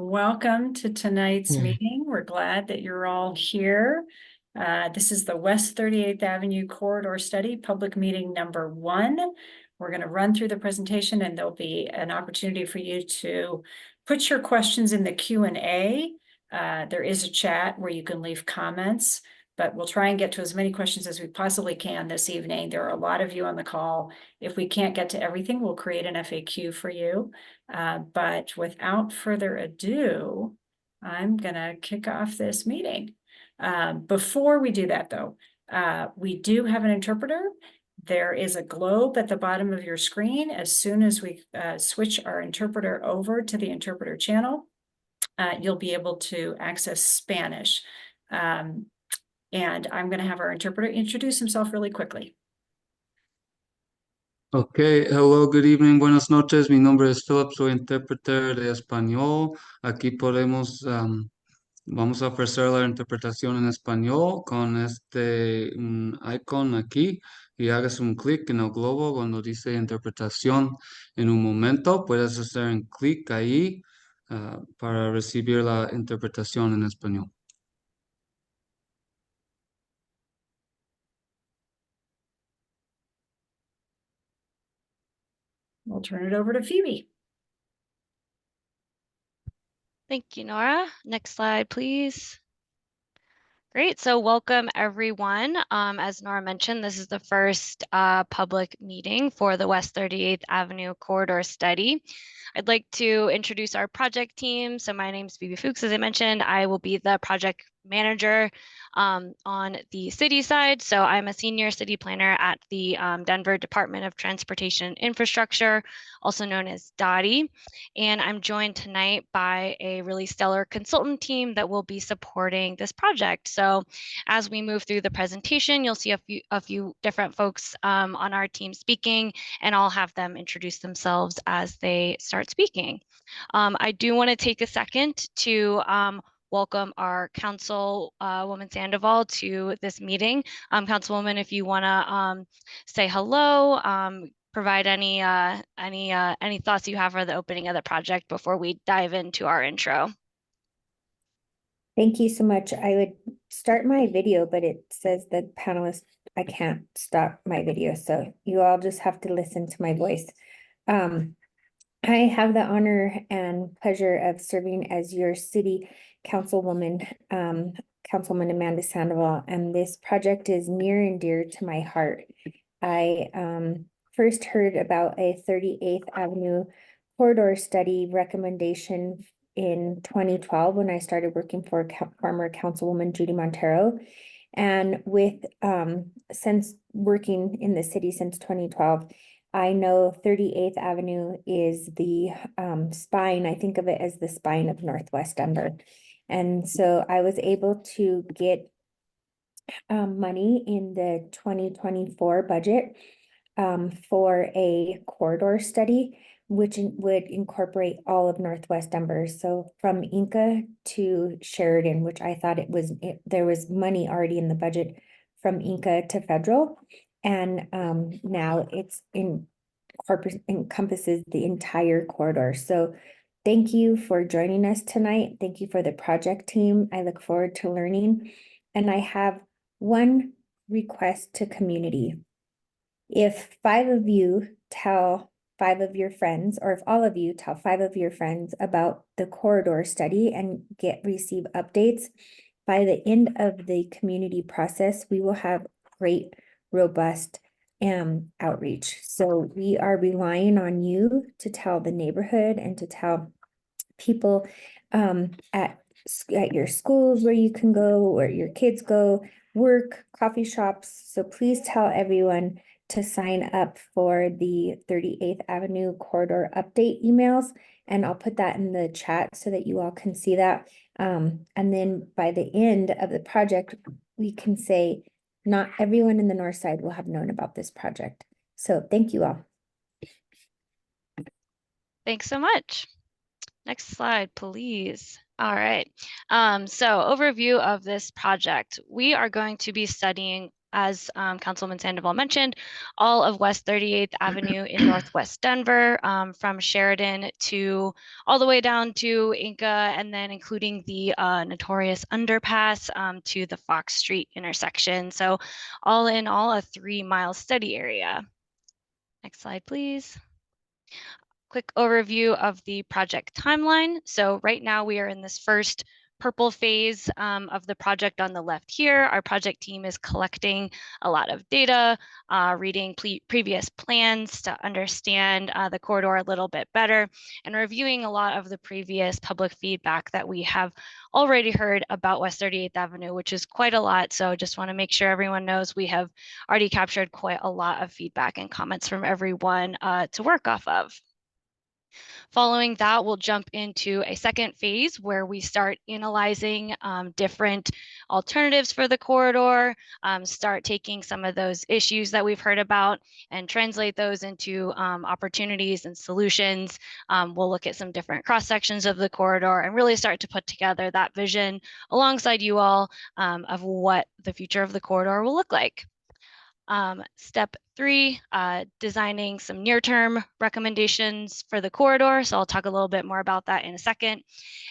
Welcome to tonight's meeting. We're glad that you're all here. This is the West 38th Avenue Corridor Study, public meeting number 1. We're going to run through the presentation and there'll be an opportunity for you to put your questions in the Q&A. There is a chat where you can leave comments, but we'll try and get to as many questions as we possibly can this evening. There are a lot of you on the call. If we can't get to everything, we'll create an FAQ for you. But without further ado, I'm gonna kick off this meeting. Before we do that though, we do have an interpreter. There is a globe at the bottom of your screen. As soon as we switch our interpreter over to the interpreter channel, you'll be able to access Spanish. And I'm gonna have our interpreter introduce himself really quickly. Okay, hello, good evening, buenas noches. Mi nombre es Philip, soy intérprete de español. Aquí vamos a ofrecer la interpretación en español con este icon aquí y hagas un clic en el globo cuando dice interpretación. En un momento puedes hacer un clic ahí para recibir la interpretación en español. We'll turn it over to Phoebe. Thank you, Nora. Next slide, please. Great, so welcome everyone. As Nora mentioned, this is the first public meeting for the West 38th Avenue Corridor Study. I'd like to introduce our project team. So my name is Phoebe Fuchs, as I mentioned. I will be the project manager on the city side. So I'm a senior city planner at the Denver Department of Transportation Infrastructure, also known as DOTI. And I'm joined tonight by a really stellar consultant team that will be supporting this project. So as we move through the presentation, you'll see a few different folks on our team speaking, and I'll have them introduce themselves as they start speaking. I do want to take a second to welcome our Councilwoman Sandoval to this meeting. Councilwoman, if you want to say hello, provide any thoughts you have for the opening of the project before we dive into our intro. Thank you so much. I would start my video, but it says the panelist, I can't stop my video, so you all just have to listen to my voice. I have the honor and pleasure of serving as your city councilwoman, Councilwoman Amanda Sandoval, and this project is near and dear to my heart. I first heard about a 38th Avenue corridor study recommendation in 2012 when I started working for former Councilwoman Judy Montero. And with since working in the city since 2012, I know 38th Avenue is the spine. I think of it as the spine of Northwest Denver. And so I was able to get money in the 2024 budget for a corridor study, which would incorporate all of Northwest Denver. So from Inca to Sheridan, which I thought there was money already in the budget from Inca to federal. And now it's encompasses the entire corridor. So thank you for joining us tonight. Thank you for the project team. I look forward to learning. And I have one request to community. If 5 of you tell 5 of your friends, or if all of you tell 5 of your friends about the corridor study and receive updates, by the end of the community process, we will have great, robust outreach. So we are relying on you to tell the neighborhood and to tell people at your schools where you can go, where your kids go, work, coffee shops. So please tell everyone to sign up for the 38th Avenue corridor update emails. And I'll put that in the chat so that you all can see that. And then by the end of the project, we can say, not everyone in the north side will have known about this project. So thank you all. Thanks so much. Next slide, please. All right. So overview of this project. We are going to be studying as Councilman Sandoval mentioned, all of West 38th Avenue in Northwest Denver, from Sheridan to all the way down to Inca, and then including the notorious underpass to the Fox Street intersection. So all in all, a 3-mile study area. Next slide, please. Quick overview of the project timeline. So right now we are in this first purple phase of the project on the left here. Our project team is collecting a lot of data, reading previous plans to understand the corridor a little bit better, and reviewing a lot of the previous public feedback that we have already heard about West 38th Avenue, which is quite a lot. So just want to make sure everyone knows we have already captured quite a lot of feedback and comments from everyone to work off of. Following that, we'll jump into a second phase where we start analyzing different alternatives for the corridor, start taking some of those issues that we've heard about and translate those into opportunities and solutions. We'll look at some different cross sections of the corridor and really start to put together that vision alongside you all of what the future of the corridor will look like. Step 3, designing some near-term recommendations for the corridor. So I'll talk a little bit more about that in a second.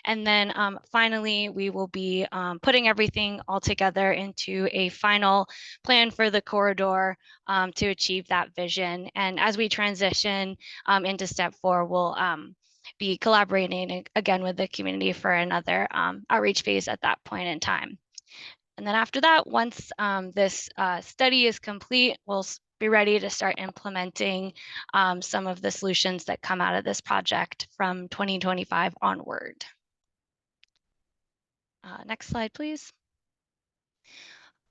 And then finally, we will be putting everything all together into a final plan for the corridor to achieve that vision. And as we transition into step 4, we'll be collaborating again with the community for another outreach phase at that point in time. And then after that, once this study is complete, we'll be ready to start implementing some of the solutions that come out of this project from 2025 onward. Next slide, please.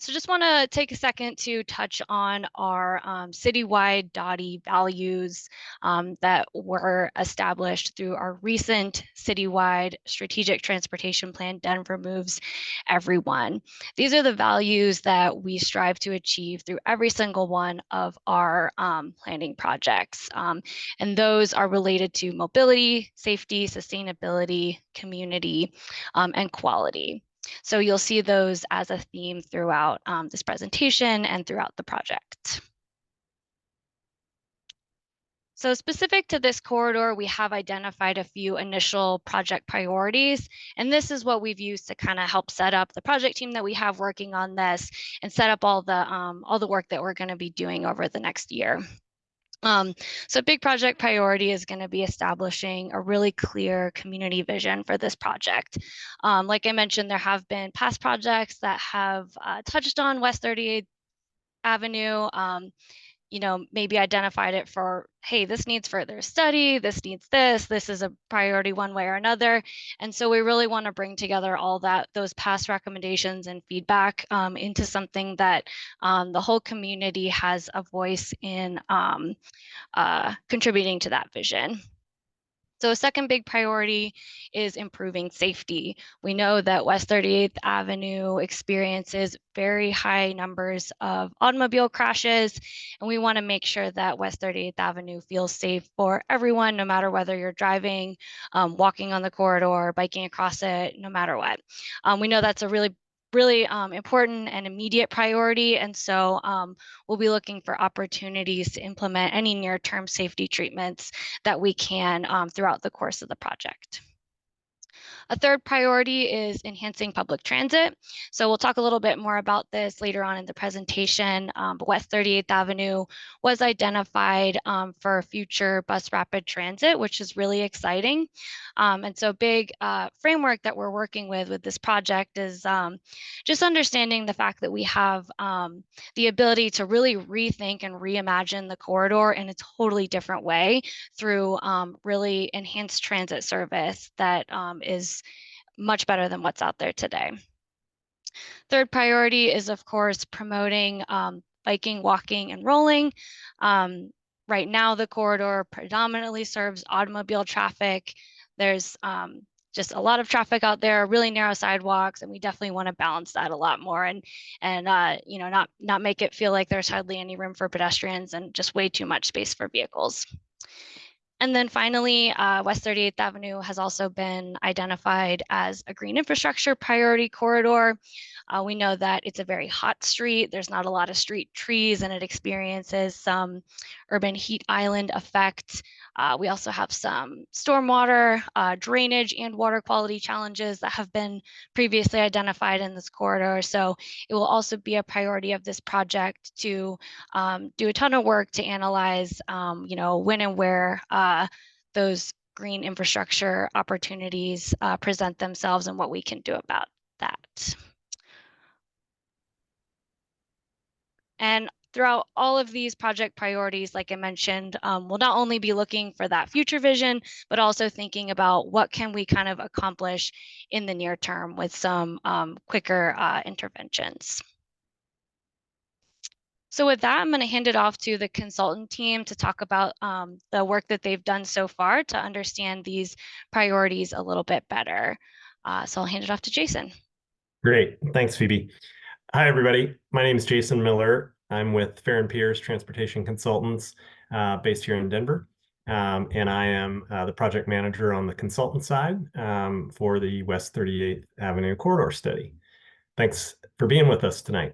So just want to take a second to touch on our citywide DOTI values that were established through our recent citywide strategic transportation plan, Denver Moves Everyone. These are the values that we strive to achieve through every single one of our planning projects. And those are related to mobility, safety, sustainability, community, and quality. So you'll see those as a theme throughout this presentation and throughout the project. So specific to this corridor, we have identified a few initial project priorities, and this is what we've used to kind of help set up the project team that we have working on this and set up all the work that we're going to be doing over the next year. So big project priority is going to be establishing a really clear community vision for this project. Like I mentioned, there have been past projects that have touched on West 38th Avenue, you know, maybe identified it for, hey, this needs further study, this needs this is a priority one way or another. And so we really want to bring together all those past recommendations and feedback into something that the whole community has a voice in contributing to that vision. So a second big priority is improving safety. We know that West 38th Avenue experiences very high numbers of automobile crashes, and we want to make sure that West 38th Avenue feels safe for everyone, no matter whether you're driving, walking on the corridor, biking across it, no matter what. We know that's a really important and immediate priority. And so we'll be looking for opportunities to implement any near-term safety treatments that we can throughout the course of the project. A third priority is enhancing public transit. So we'll talk a little bit more about this later on in the presentation, but West 38th Avenue was identified for future bus rapid transit, which is really exciting. And so big framework that we're working with this project is just understanding the fact that we have the ability to really rethink and reimagine the corridor in a totally different way through really enhanced transit service that is much better than what's out there today. Third priority is, of course, promoting biking, walking, and rolling. Right now, the corridor predominantly serves automobile traffic. There's just a lot of traffic out there, really narrow sidewalks, and we definitely want to balance that a lot more and you know, not make it feel like there's hardly any room for pedestrians and just way too much space for vehicles. And then finally, West 38th Avenue has also been identified as a green infrastructure priority corridor. We know that it's a very hot street. There's not a lot of street trees, and it experiences some urban heat island effect. We also have some stormwater, drainage, and water quality challenges that have been previously identified in this corridor. So it will also be a priority of this project to do a ton of work to analyze, when and where those green infrastructure opportunities present themselves and what we can do about that. And throughout all of these project priorities, like I mentioned, we'll not only be looking for that future vision, but also thinking about what can we kind of accomplish in the near term with some quicker interventions. So with that, I'm going to hand it off to the consultant team to talk about the work that they've done so far to understand these priorities a little bit better. So I'll hand it off to Jason. Great. Thanks, Phoebe. Hi, everybody. My name is Jason Miller. I'm with Fair and Pierce Transportation Consultants based here in Denver. And I am the project manager on the consultant side for the West 38th Avenue Corridor Study. Thanks for being with us tonight.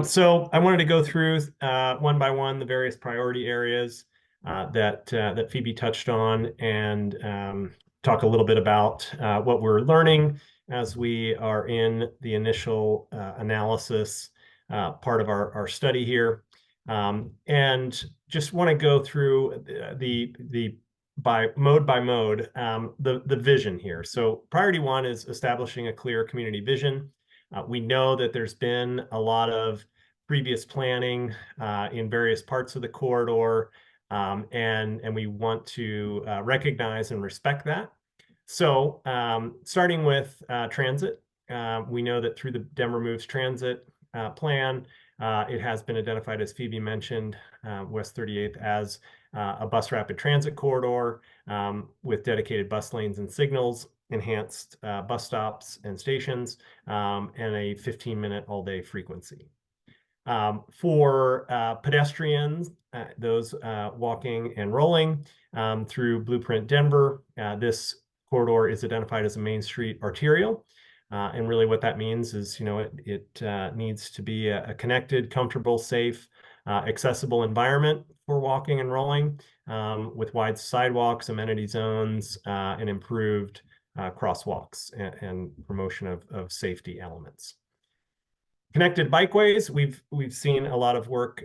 So I wanted to go through one by one the various priority areas that Phoebe touched on, and talk a little bit about what we're learning as we are in the initial analysis part of our study here. And just want to go through the by mode, the vision here. So priority one is establishing a clear community vision. We know that there's been a lot of previous planning in various parts of the corridor, and we want to recognize and respect that. So starting with transit, we know that through the Denver Moves Transit plan, it has been identified, as Phoebe mentioned, West 38th as a bus rapid transit corridor with dedicated bus lanes and signals, enhanced bus stops and stations, and a 15-minute all-day frequency. For pedestrians, those walking and rolling through Blueprint Denver, this corridor is identified as a Main Street arterial. And really what that means is, it needs to be a connected, comfortable, safe, accessible environment for walking and rolling with wide sidewalks, amenity zones, and improved crosswalks and promotion of safety elements. Connected bikeways, we've seen a lot of work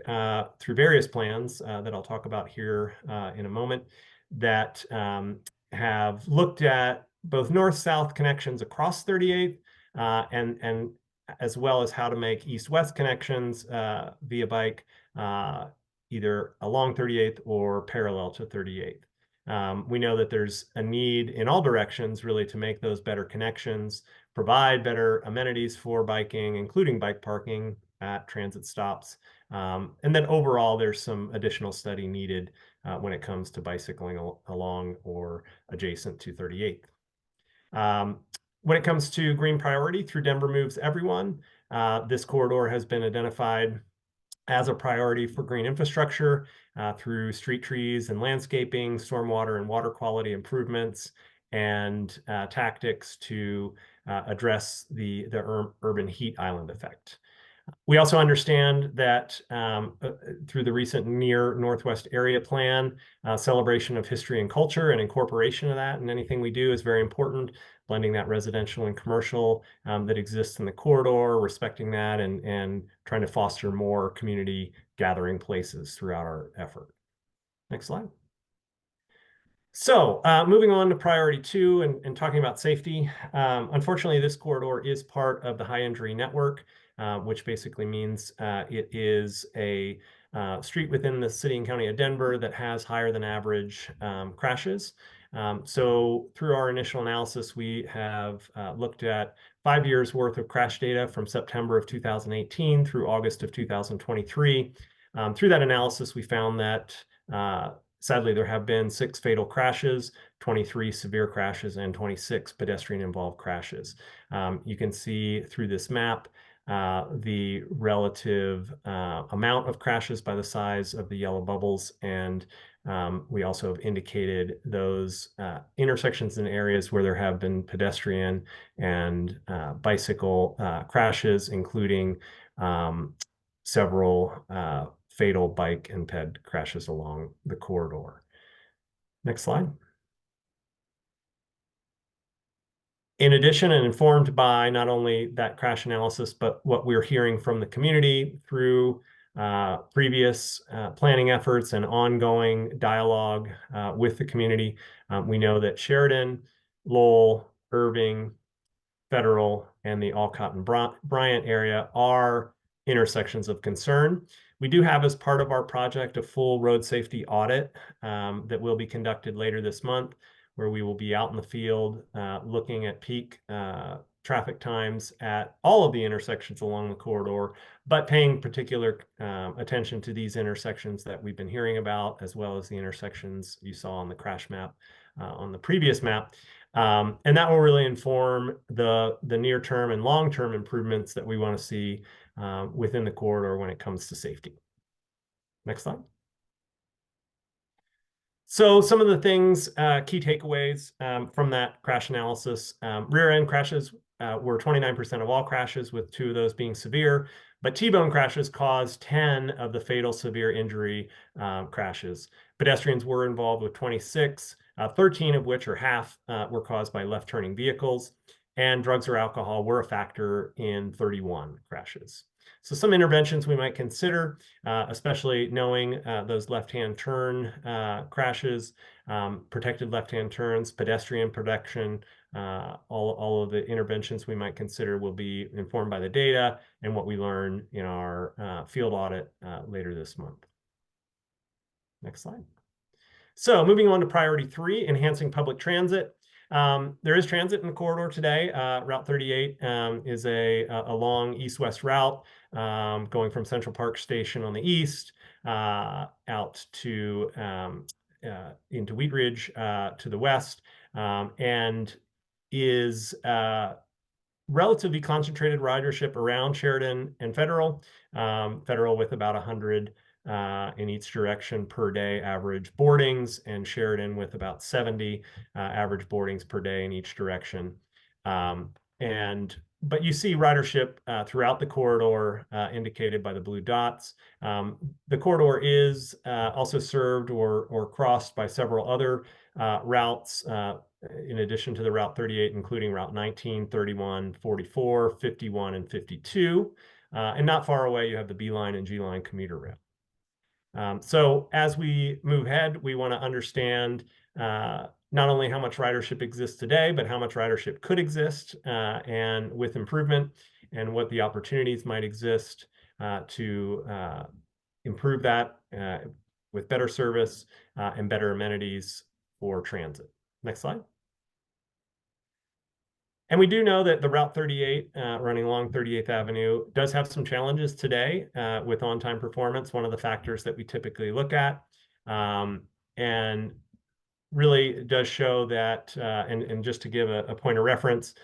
through various plans that I'll talk about here in a moment that have looked at both north-south connections across 38th and as well as how to make east-west connections via bike either along 38th or parallel to 38th. We know that there's a need in all directions really to make those better connections, provide better amenities for biking, including bike parking at transit stops. And then overall, there's some additional study needed when it comes to bicycling along or adjacent to 38th. When it comes to green priority through Denver Moves Everyone, this corridor has been identified as a priority for green infrastructure through street trees and landscaping, stormwater and water quality improvements, and tactics to address the urban heat island effect. We also understand that through the recent Near Northwest Area Plan, celebration of history and culture and incorporation of that in anything we do is very important, blending that residential and commercial that exists in the corridor, respecting that, and trying to foster more community gathering places throughout our effort. Next slide. So moving on to priority two and talking about safety. Unfortunately, this corridor is part of the high injury network, which basically means it is a street within the city and county of Denver that has higher than average crashes. So through our initial analysis, we have looked at 5 years worth of crash data from September of 2018 through August of 2023. Through that analysis, we found that sadly, there have been 6 fatal crashes, 23 severe crashes, and 26 pedestrian-involved crashes. You can see through this map the relative amount of crashes by the size of the yellow bubbles, and We also have indicated those intersections and areas where there have been pedestrian and bicycle crashes, including several fatal bike and ped crashes along the corridor. Next slide. In addition, and informed by not only that crash analysis, but what we're hearing from the community through previous planning efforts and ongoing dialogue with the community, we know that Sheridan, Lowell, Irving, Federal, and the Alcott and Bryant area are intersections of concern. We do have, as part of our project, a full road safety audit that will be conducted later this month, where we will be out in the field looking at peak traffic times at all of the intersections along the corridor, but paying particular attention to these intersections that we've been hearing about, as well as the intersections you saw on the crash map on the previous map. And that will really inform the near-term and long-term improvements that we want to see within the corridor when it comes to safety. Next slide. So some of the things, key takeaways from that crash analysis: rear end crashes were 29% of all crashes, with 2 of those being severe, but T-bone crashes caused 10 of the fatal severe injury crashes. Pedestrians were involved with 26, 13 of which, or half, were caused by left turning vehicles, and drugs or alcohol were a factor in 31 crashes. So some interventions we might consider, especially knowing those left-hand turn crashes, protected left-hand turns, pedestrian protection, all of the interventions we might consider will be informed by the data and what we learn in our field audit later this month. Next slide. So moving on to priority 3, enhancing public transit. There is transit in the corridor today. Route 38 is a long east-west route going from Central Park Station on the east out to into Wheat Ridge to the west, and is relatively concentrated ridership around Sheridan and Federal. Federal with about 100 in each direction per day average boardings, and Sheridan with about 70 average boardings per day in each direction. But you see ridership throughout the corridor indicated by the blue dots. The corridor is also served or crossed by several other routes in addition to the Route 38, including Route 19, 31, 44, 51, and 52. And not far away, you have the B line and G line commuter rail. So as we move ahead, we want to understand not only how much ridership exists today, but how much ridership could exist and with improvement, and what the opportunities might exist to improve that with better service and better amenities for transit. Next slide. And we do know that the Route 38 running along 38th Avenue does have some challenges today with on-time performance, one of the factors that we typically look at, and really does show that, and just to give a point of reference,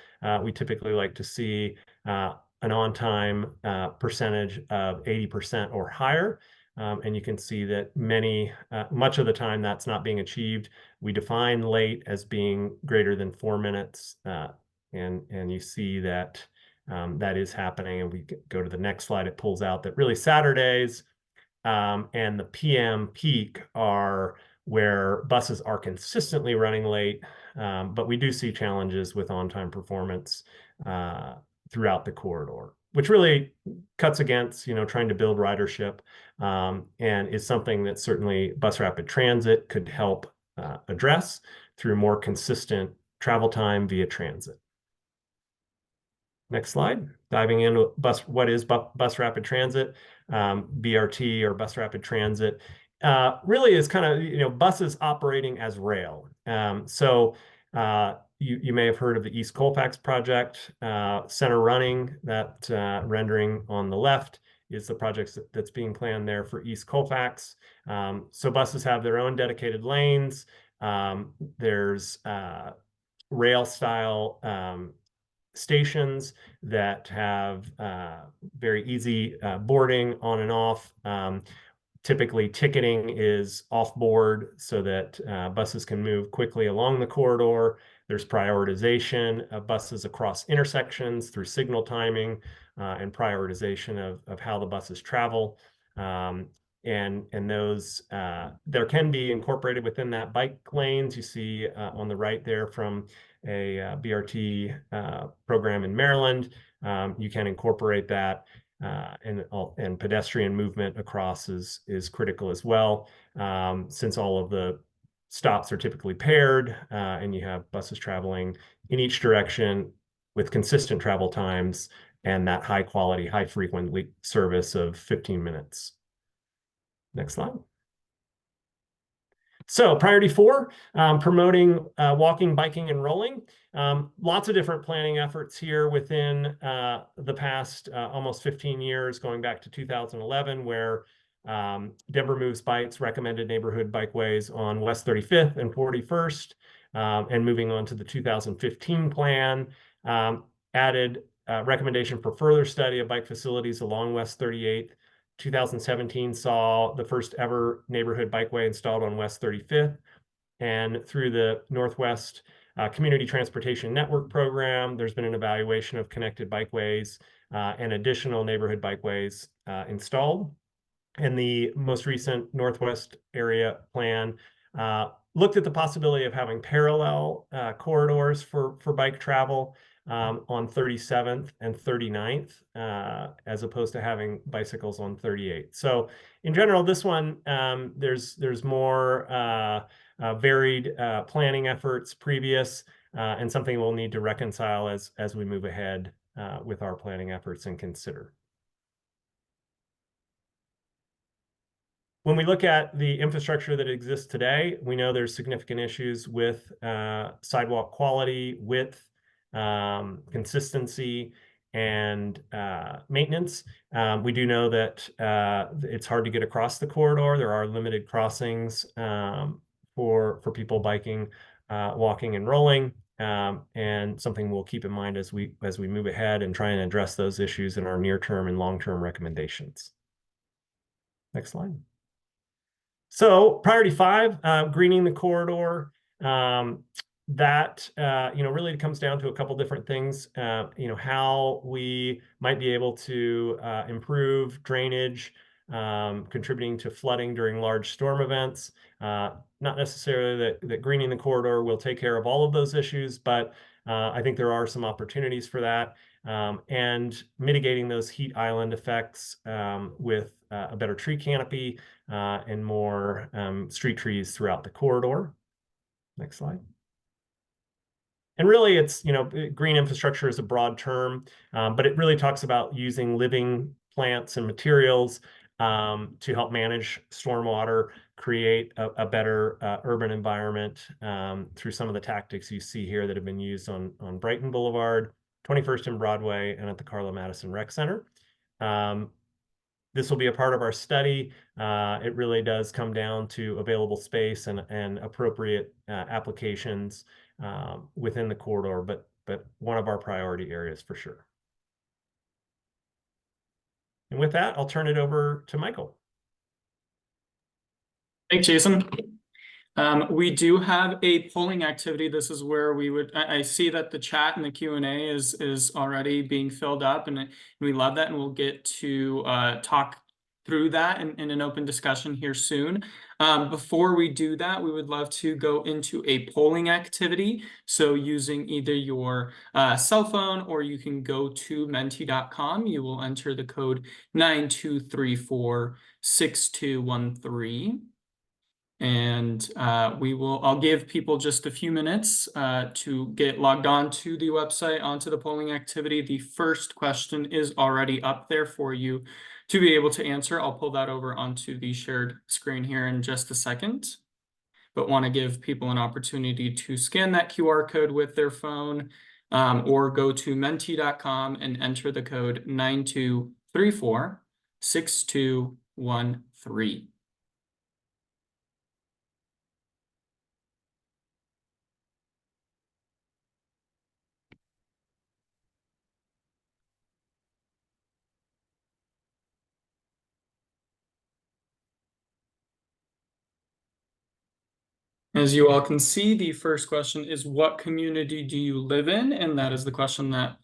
we typically like to see an on-time percentage of 80% or higher. And you can see that much of the time that's not being achieved. We define late as being greater than 4 minutes. And you see that that is happening. And we go to the next slide. It pulls out that really Saturdays and the PM peak are where buses are consistently running late. But we do see challenges with on-time performance throughout the corridor, which really cuts against, trying to build ridership and is something that certainly Bus Rapid Transit could help address through more consistent travel time via transit. Next slide. Diving into what is Bus Rapid Transit, BRT or Bus Rapid Transit, really is kind of, buses operating as rail. So you may have heard of the East Colfax project. Center Running, that rendering on the left, is the project that's being planned there for East Colfax. So buses have their own dedicated lanes. There's rail style stations that have very easy boarding on and off. Typically, ticketing is off-board so that buses can move quickly along the corridor. There's prioritization of buses across intersections through signal timing and prioritization of how the buses travel. And those there can be incorporated within that bike lanes. You see on the right there from a BRT program in Maryland. You can incorporate that. And pedestrian movement across is critical as well, since all of the stops are typically paired, and you have buses traveling in each direction with consistent travel times and that high quality, high frequency service of 15 minutes. Next slide. So priority 4, promoting walking, biking, and rolling. Lots of different planning efforts here within the past almost 15 years, going back to 2011, where Denver Moves Bikes recommended neighborhood bikeways on West 35th and 41st, and moving on to the 2015 plan, added recommendation for further study of bike facilities along West 38th. 2017 saw the first ever neighborhood bikeway installed on West 35th, and through the Northwest Community Transportation Network program, there's been an evaluation of connected bikeways and additional neighborhood bikeways installed. And the most recent Northwest area plan looked at the possibility of having parallel corridors for bike travel on 37th and 39th, as opposed to having bicycles on 38th. So in general, this one, there's more varied planning efforts previous, and something we'll need to reconcile as we move ahead with our planning efforts and consider. When we look at the infrastructure that exists today, we know there's significant issues with sidewalk quality, width, consistency, and maintenance. We do know that it's hard to get across the corridor. There are limited crossings for people biking, walking, and rolling, and something we'll keep in mind as we move ahead and try and address those issues in our near-term and long-term recommendations. Next slide. So priority 5, greening the corridor. That really comes down to a couple different things. How we might be able to improve drainage, contributing to flooding during large storm events. Not necessarily that greening the corridor will take care of all of those issues, but I think there are some opportunities for that, and mitigating those heat island effects with a better tree canopy and more street trees throughout the corridor. Next slide. And really, it's, green infrastructure is a broad term, but it really talks about using living plants and materials to help manage stormwater, create a better urban environment through some of the tactics you see here that have been used on Brighton Boulevard, 21st and Broadway, and at the Carla Madison Rec Center. This will be a part of our study. It really does come down to available space and appropriate applications within the corridor, but one of our priority areas for sure. And with that, I'll turn it over to Michael. Thanks, Jason. We do have a polling activity. This is where we would, I see that the chat and the Q&A is already being filled up, and we love that, and we'll get to talk through that in an open discussion here soon. Before we do that, we would love to go into a polling activity. So using either your cell phone, or you can go to menti.com. You will enter the code 92346213. And I'll give people just a few minutes to get logged on to the website, onto the polling activity. The first question is already up there for you to be able to answer. I'll pull that over onto the shared screen here in just a second, but want to give people an opportunity to scan that QR code with their phone, or go to menti.com and enter the code 92346213. As you all can see, the first question is, what community do you live in? And that is the question that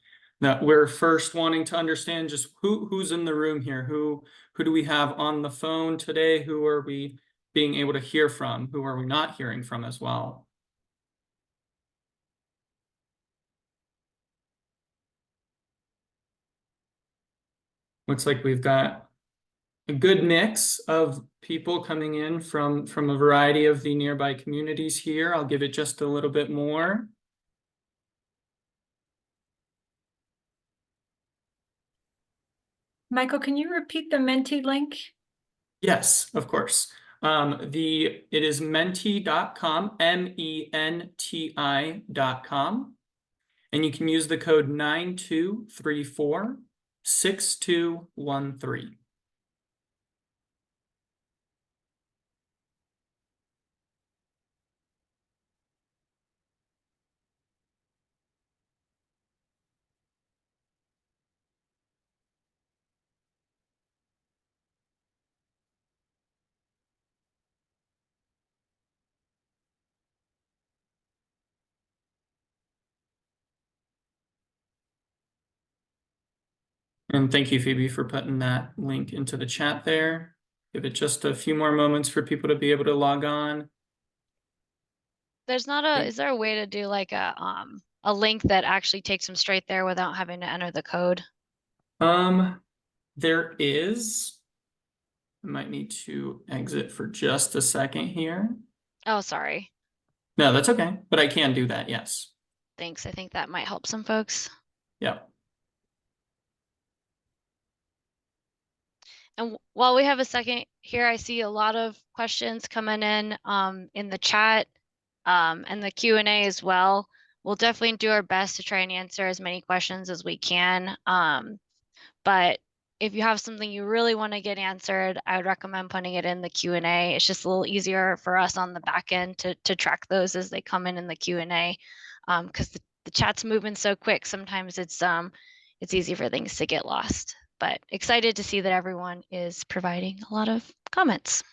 we're first wanting to understand. Just who's in the room here? Who do we have on the phone today? Who are we being able to hear from? Who are we not hearing from as well? Looks like we've got a good mix of people coming in from a variety of the nearby communities here. I'll give it just a little bit more. Michael, can you repeat the Menti link? Yes, of course. It is menti.com, menti.com. And you can use the code 9234-6213. And thank you, Phoebe, for putting that link into the chat there. Give it just a few more moments for people to be able to log on. There's not a, is there a way to do like a link that actually takes them straight there without having to enter the code? There is. I might need to exit for just a second here. Oh, sorry. No, that's okay, but I can do that, yes. Thanks. I think that might help some folks. Yeah. And while we have a second here, I see a lot of questions coming in the chat and the Q&A as well. We'll definitely do our best to try and answer as many questions as we can. But if you have something you really want to get answered, I would recommend putting it in the Q&A. It's just a little easier for us on the back end to track those as they come in the Q&A, because the chat's moving so quick. Sometimes it's easy for things to get lost. But excited to see that everyone is providing a lot of comments.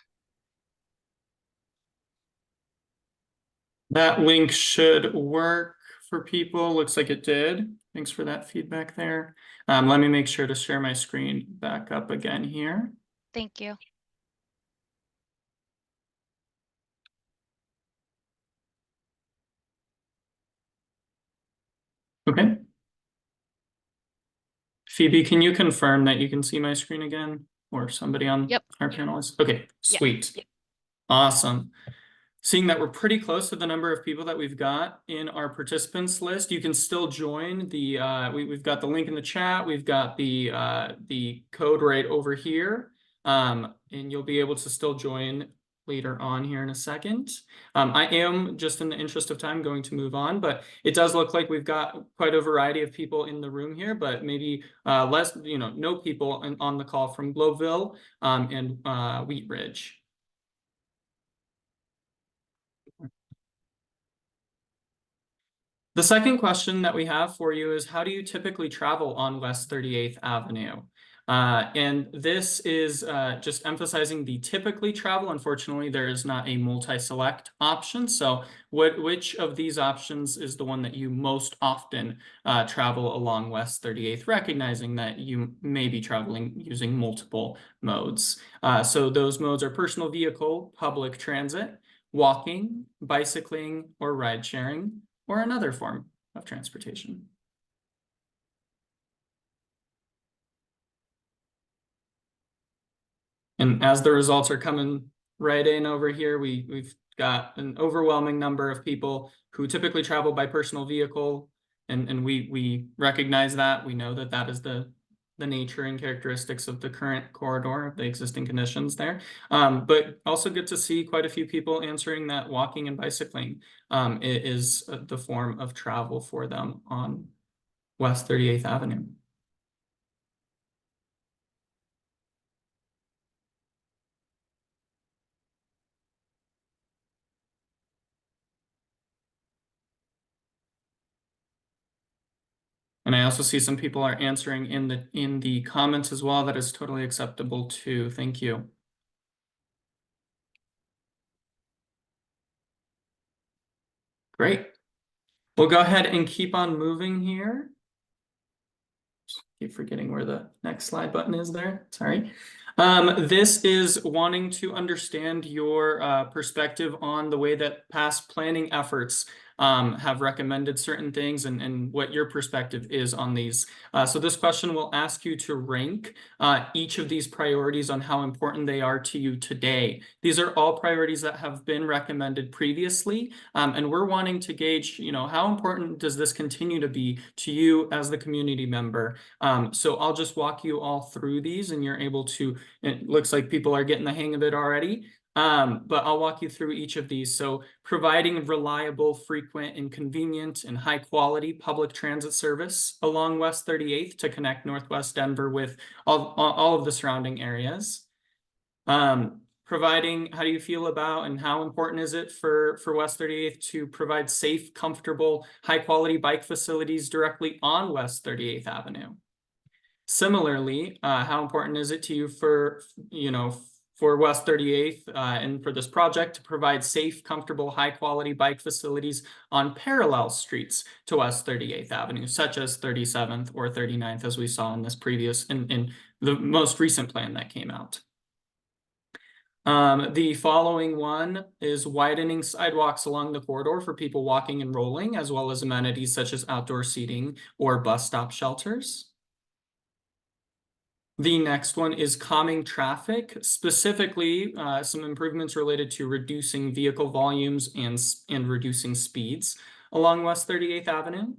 That link should work for people. Looks like it did. Thanks for that feedback there. Let me make sure to share my screen back up again here. Thank you. Okay. Phoebe, can you confirm that you can see my screen again? Or somebody on our panelists? Okay, sweet. Yep. Awesome. Seeing that we're pretty close to the number of people that we've got in our participants list, you can still join the, we've got the link in the chat, we've got the code right over here, and you'll be able to still join later on here in a second. I am, just in the interest of time, going to move on, but it does look like we've got quite a variety of people in the room here, but maybe less, no people on the call from Globeville and Wheat Ridge. The second question that we have for you is, how do you typically travel on West 38th Avenue? And this is just emphasizing the typically travel. Unfortunately, there is not a multi-select option. So which of these options is the one that you most often travel along West 38th, recognizing that you may be traveling using multiple modes. So those modes are personal vehicle, public transit, walking, bicycling, or ride sharing, or another form of transportation. And as the results are coming right in over here, we've got an overwhelming number of people who typically travel by personal vehicle, and we recognize that. We know that that is the nature and characteristics of the current corridor, of the existing conditions there. But also good to see quite a few people answering that walking and bicycling is the form of travel for them on West 38th Avenue. And I also see some people are answering in the comments as well. That is totally acceptable too. Thank you. Great. We'll go ahead and keep on moving here. Keep forgetting where the next slide button is there. Sorry. This is wanting to understand your perspective on the way that past planning efforts have recommended certain things and what your perspective is on these. So this question will ask you to rank each of these priorities on how important they are to you today. These are all priorities that have been recommended previously, and we're wanting to gauge, how important does this continue to be to you as the community member? So I'll just walk you all through these, and you're able to, it looks like people are getting the hang of it already. But I'll walk you through each of these. So providing reliable, frequent, and convenient and high quality public transit service along West 38th to connect Northwest Denver with all of the surrounding areas. Providing, how do you feel about and how important is it for West 38th to provide safe, comfortable, high quality bike facilities directly on West 38th Avenue? Similarly, how important is it to you for West 38th and for this project to provide safe, comfortable, high quality bike facilities on parallel streets to West 38th Avenue, such as 37th or 39th, as we saw in this previous, in the most recent plan that came out. The following one is widening sidewalks along the corridor for people walking and rolling, as well as amenities such as outdoor seating or bus stop shelters. The next one is calming traffic, specifically some improvements related to reducing vehicle volumes and reducing speeds along West 38th Avenue.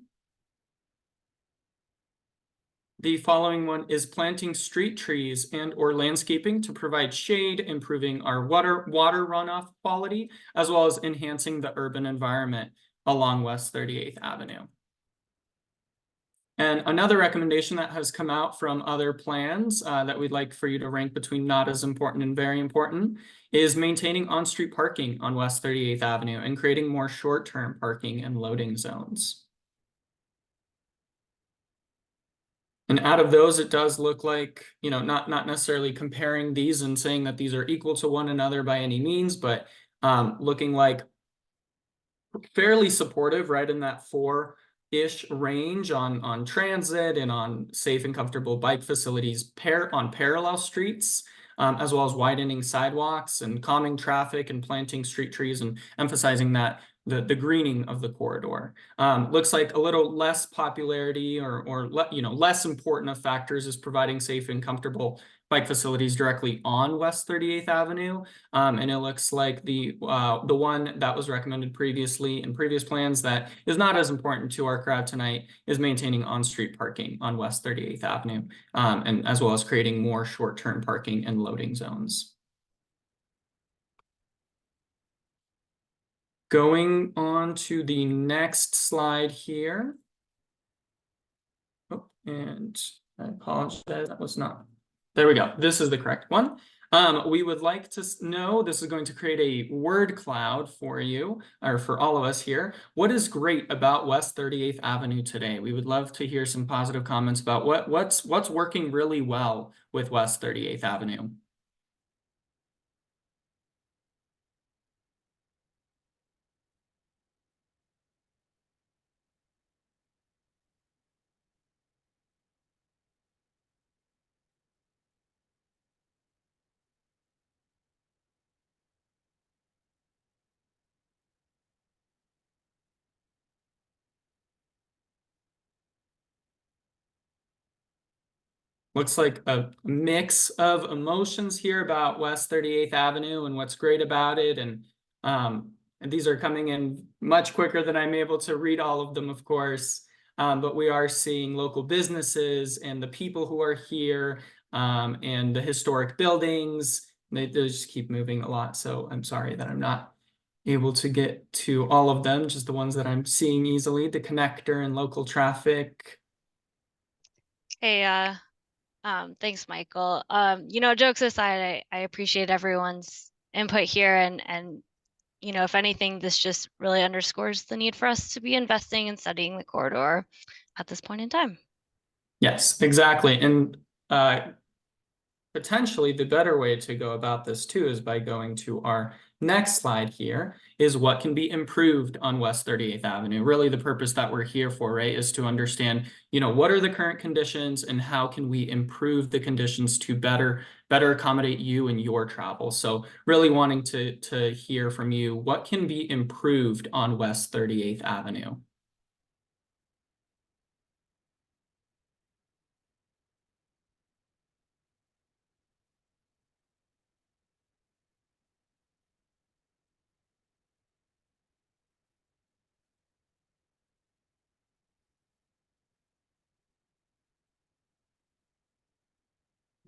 The following one is planting street trees and or landscaping to provide shade, improving our water runoff quality, as well as enhancing the urban environment along West 38th Avenue. And another recommendation that has come out from other plans that we'd like for you to rank between not as important and very important is maintaining on-street parking on West 38th Avenue and creating more short-term parking and loading zones. And out of those, it does look like, not necessarily comparing these and saying that these are equal to one another by any means, but looking like fairly supportive, right in that 4-ish range on transit and on safe and comfortable bike facilities on parallel streets, as well as widening sidewalks and calming traffic and planting street trees and emphasizing that the greening of the corridor. Looks like a little less popularity or less important of factors is providing safe and comfortable bike facilities directly on West 38th Avenue. And it looks like the one that was recommended previously in previous plans that is not as important to our crowd tonight is maintaining on-street parking on West 38th Avenue, and as well as creating more short-term parking and loading zones. Going on to the next slide here. Oh, and I apologize, that was not. There we go. This is the correct one. We would like to know, this is going to create a word cloud for you, or for all of us here. What is great about West 38th Avenue today? We would love to hear some positive comments about what's working really well with West 38th Avenue. Looks like a mix of emotions here about West 38th Avenue and what's great about it. And these are coming in much quicker than I'm able to read all of them, of course. But we are seeing local businesses and the people who are here and the historic buildings. They just keep moving a lot. So I'm sorry that I'm not able to get to all of them, just the ones that I'm seeing easily, the connector and local traffic. Hey, thanks, Michael. Jokes aside, I appreciate everyone's input here and if anything, this just really underscores the need for us to be investing and studying the corridor at this point in time. Yes, exactly. And potentially the better way to go about this too is by going to our next slide here, is what can be improved on West 38th Avenue. Really the purpose that we're here for, right, is to understand, you know, what are the current conditions and how can we improve the conditions to better accommodate you and your travel. So really wanting to hear from you, what can be improved on West 38th Avenue?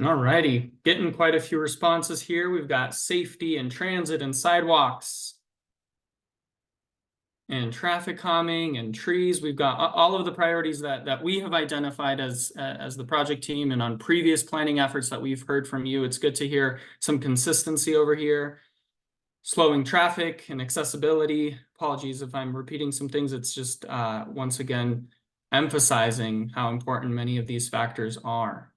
All righty, getting quite a few responses here. We've got safety and transit and sidewalks and traffic calming and trees. We've got all of the priorities that we have identified as the project team and on previous planning efforts that we've heard from you. It's good to hear some consistency over here. Slowing traffic and accessibility. Apologies if I'm repeating some things. It's just once again emphasizing how important many of these factors are.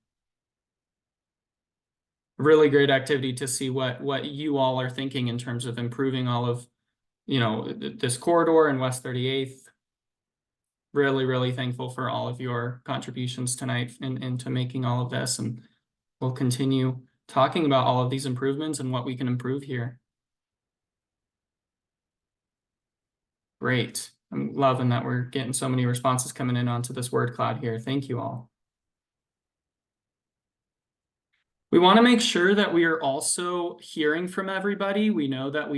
Really great activity to see what you all are thinking in terms of improving all of, you know, this corridor in West 38th. Really thankful for all of your contributions tonight into making all of this, and we'll continue talking about all of these improvements and what we can improve here. Great. I'm loving that we're getting so many responses coming in onto this word cloud here. Thank you all. We want to make sure that we are also hearing from everybody. We know that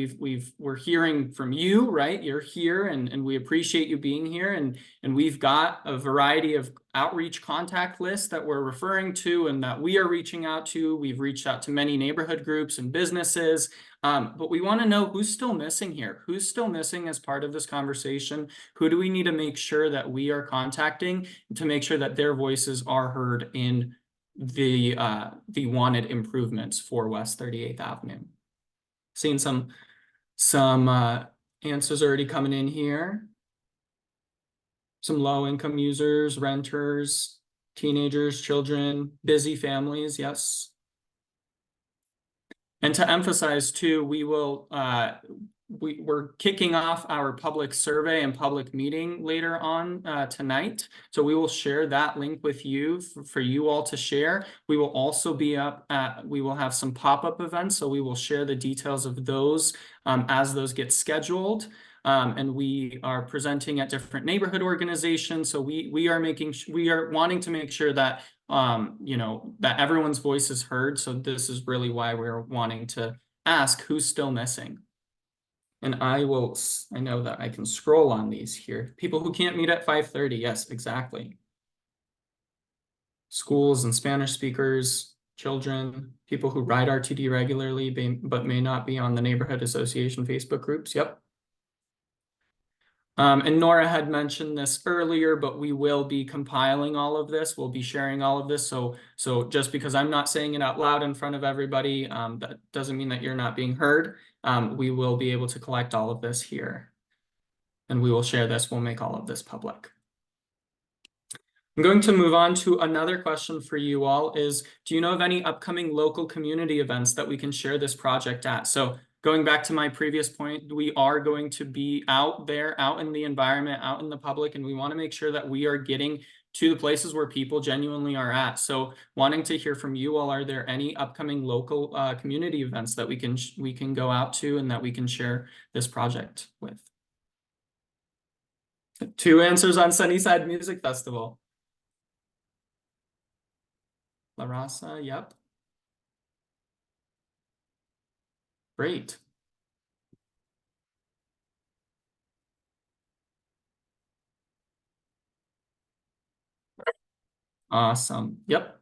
we're hearing from you, right? You're here and we appreciate you being here. And we've got a variety of outreach contact lists that we're referring to and that we are reaching out to. We've reached out to many neighborhood groups and businesses, but we want to know who's still missing here. Who's still missing as part of this conversation? Who do we need to make sure that we are contacting to make sure that their voices are heard in the wanted improvements for West 38th Avenue. Seeing some answers already coming in here. Some low-income users, renters, teenagers, children, busy families, yes. And to emphasize too, we're kicking off our public survey and public meeting later on tonight. So we will share that link with you for you all to share. We will also be we will have some pop-up events. So we will share the details of those as those get scheduled. And we are presenting at different neighborhood organizations. So we are wanting to make sure that you know, that everyone's voice is heard. So this is really why we're wanting to ask who's still missing. And I know that I can scroll on these here. People who can't meet at 5:30. Yes, exactly. Schools and Spanish speakers, children, people who ride RTD regularly, but may not be on the neighborhood association Facebook groups. Yep. And Nora had mentioned this earlier, but we will be compiling all of this. We'll be sharing all of this. So just because I'm not saying it out loud in front of everybody, that doesn't mean that you're not being heard. We will be able to collect all of this here. And we will share this. We'll make all of this public. I'm going to move on to another question for you all is, do you know of any upcoming local community events that we can share this project at? So going back to my previous point, we are going to be out there, out in the environment, out in the public, and we want to make sure that we are getting to the places where people genuinely are at. So wanting to hear from you all, are there any upcoming local community events that we can go out to and that we can share this project with? 2 answers on Sunnyside Music Festival. La Raza, yep. Great. Awesome. Yep.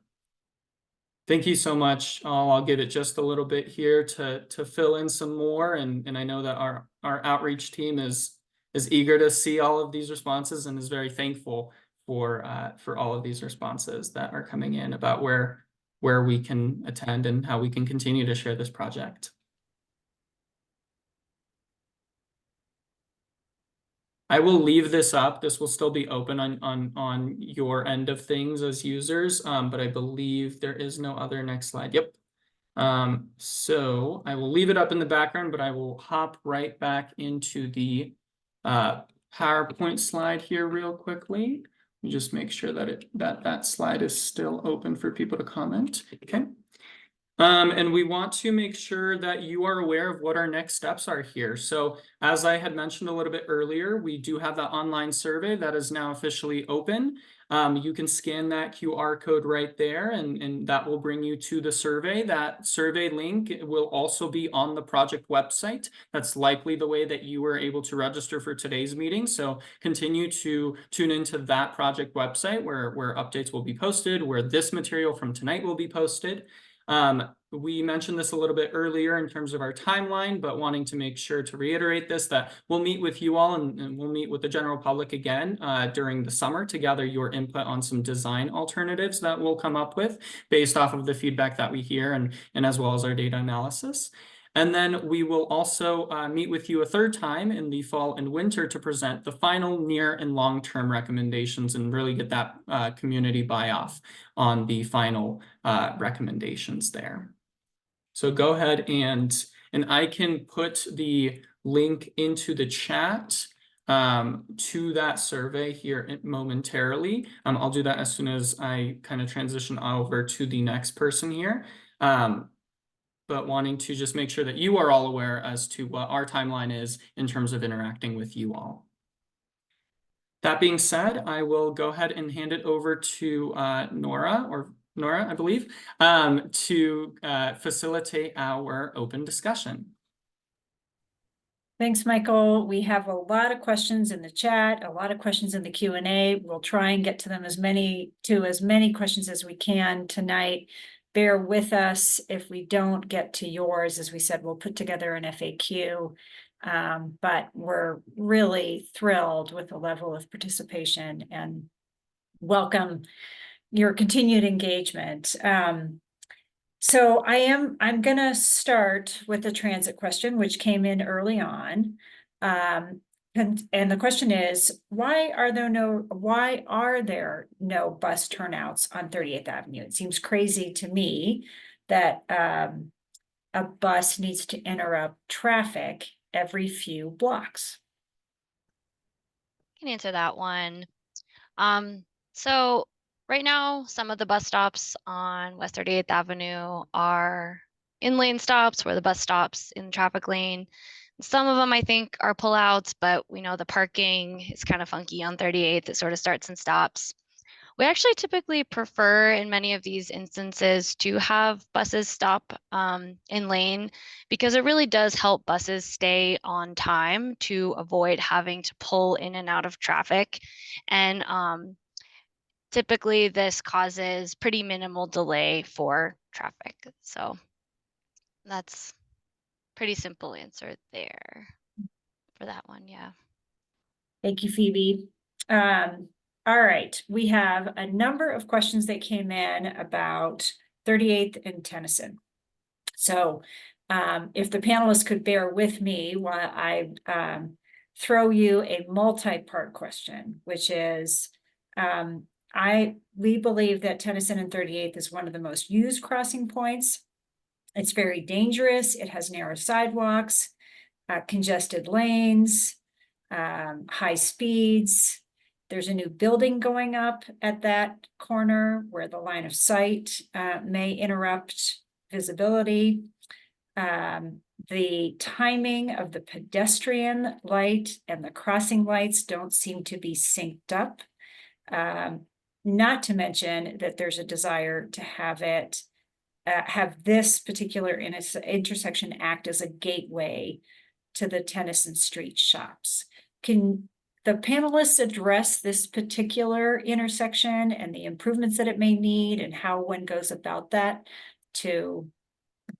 Thank you so much. I'll give it just a little bit here to fill in some more. And I know that our outreach team is eager to see all of these responses and is very thankful for all of these responses that are coming in about where we can attend and how we can continue to share this project. I will leave this up. This will still be open on your end of things as users, but I believe there is no other next slide. Yep. So I will leave it up in the background, but I will hop right back into the PowerPoint slide here real quickly. Let me just make sure that that slide is still open for people to comment. Okay. And we want to make sure that you are aware of what our next steps are here. So as I had mentioned a little bit earlier, we do have that online survey that is now officially open. You can scan that QR code right there, and that will bring you to the survey. That survey link will also be on the project website. That's likely the way that you were able to register for today's meeting. So continue to tune into that project website where updates will be posted, where this material from tonight will be posted. We mentioned this a little bit earlier in terms of our timeline, but wanting to make sure to reiterate this, that we'll meet with you all and we'll meet with the general public again during the summer to gather your input on some design alternatives that we'll come up with based off of the feedback that we hear and as well as our data analysis. And then we will also meet with you a third time in the fall and winter to present the final near and long-term recommendations and really get that community buy-off on the final recommendations there. So go ahead and I can put the link into the chat to that survey here momentarily. I'll do that as soon as I kind of transition over to the next person here. But wanting to just make sure that you are all aware as to what our timeline is in terms of interacting with you all. That being said, I will go ahead and hand it over to Nora, I believe, to facilitate our open discussion. Thanks, Michael. We have a lot of questions in the chat, a lot of questions in the Q&A. We'll try and get to them as many questions as we can tonight. Bear with us if we don't get to yours. As we said, we'll put together an FAQ. But we're really thrilled with the level of participation and welcome your continued engagement. So I'm gonna start with a transit question, which came in early on. And the question is, why are there no bus turnouts on 38th Avenue? It seems crazy to me that a bus needs to interrupt traffic every few blocks. I can answer that one. So right now, some of the bus stops on West 38th Avenue are in-lane stops where the bus stops in the traffic lane. Some of them I think are pullouts, but we know the parking is kind of funky on 38th. It sort of starts and stops. We actually typically prefer in many of these instances to have buses stop in lane because it really does help buses stay on time to avoid having to pull in and out of traffic. And typically this causes pretty minimal delay for traffic. So that's pretty simple answer there for that one, yeah. Thank you, Phoebe. All right, we have a number of questions that came in about 38th and Tennyson. So if the panelists could bear with me while I throw you a multi-part question, which is, we believe that Tennyson and 38th is one of the most used crossing points. It's very dangerous. It has narrow sidewalks, congested lanes, high speeds. There's a new building going up at that corner where the line of sight may interrupt visibility. The timing of the pedestrian light and the crossing lights don't seem to be synced up. Not to mention that there's a desire to have this particular intersection act as a gateway to the Tennyson Street shops. Can the panelists address this particular intersection and the improvements that it may need and how one goes about that to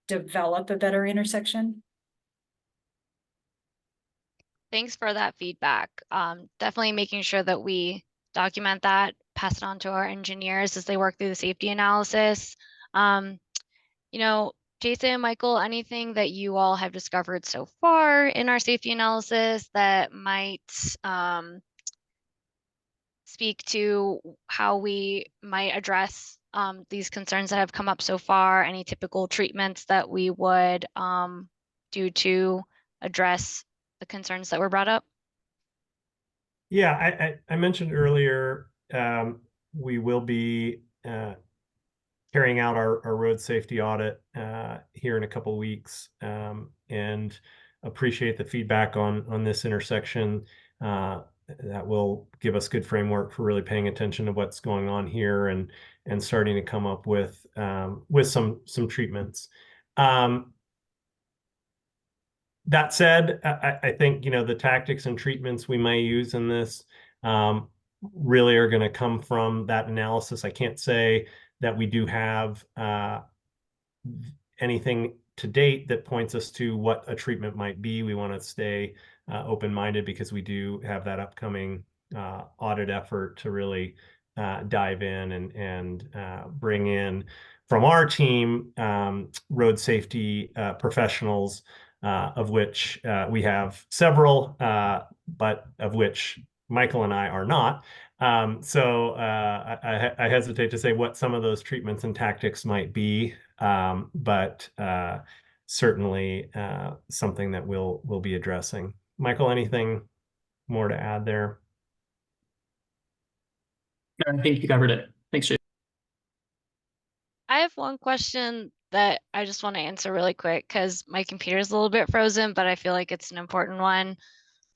develop a better intersection? Thanks for that feedback. Definitely making sure that we document that, pass it on to our engineers as they work through the safety analysis. You know, Jason, Michael, anything that you all have discovered so far in our safety analysis that might speak to how we might address these concerns that have come up so far, any typical treatments that we would do to address the concerns that were brought up? Yeah, I mentioned earlier, we will be carrying out our road safety audit here in a couple weeks, and appreciate the feedback on this intersection. That will give us good framework for really paying attention to what's going on here and starting to come up with some treatments. That said, I think, the tactics and treatments we may use in this really are going to come from that analysis. I can't say that we do have anything to date that points us to what a treatment might be. We want to stay open-minded because we do have that upcoming audit effort to really dive in and bring in from our team road safety professionals, of which we have several, but of which Michael and I are not. So I hesitate to say what some of those treatments and tactics might be, but certainly something that we'll be addressing. Michael, anything more to add there? I think you covered it. Thanks, Jay. I have one question that I just want to answer really quick because my computer is a little bit frozen, but I feel like it's an important one.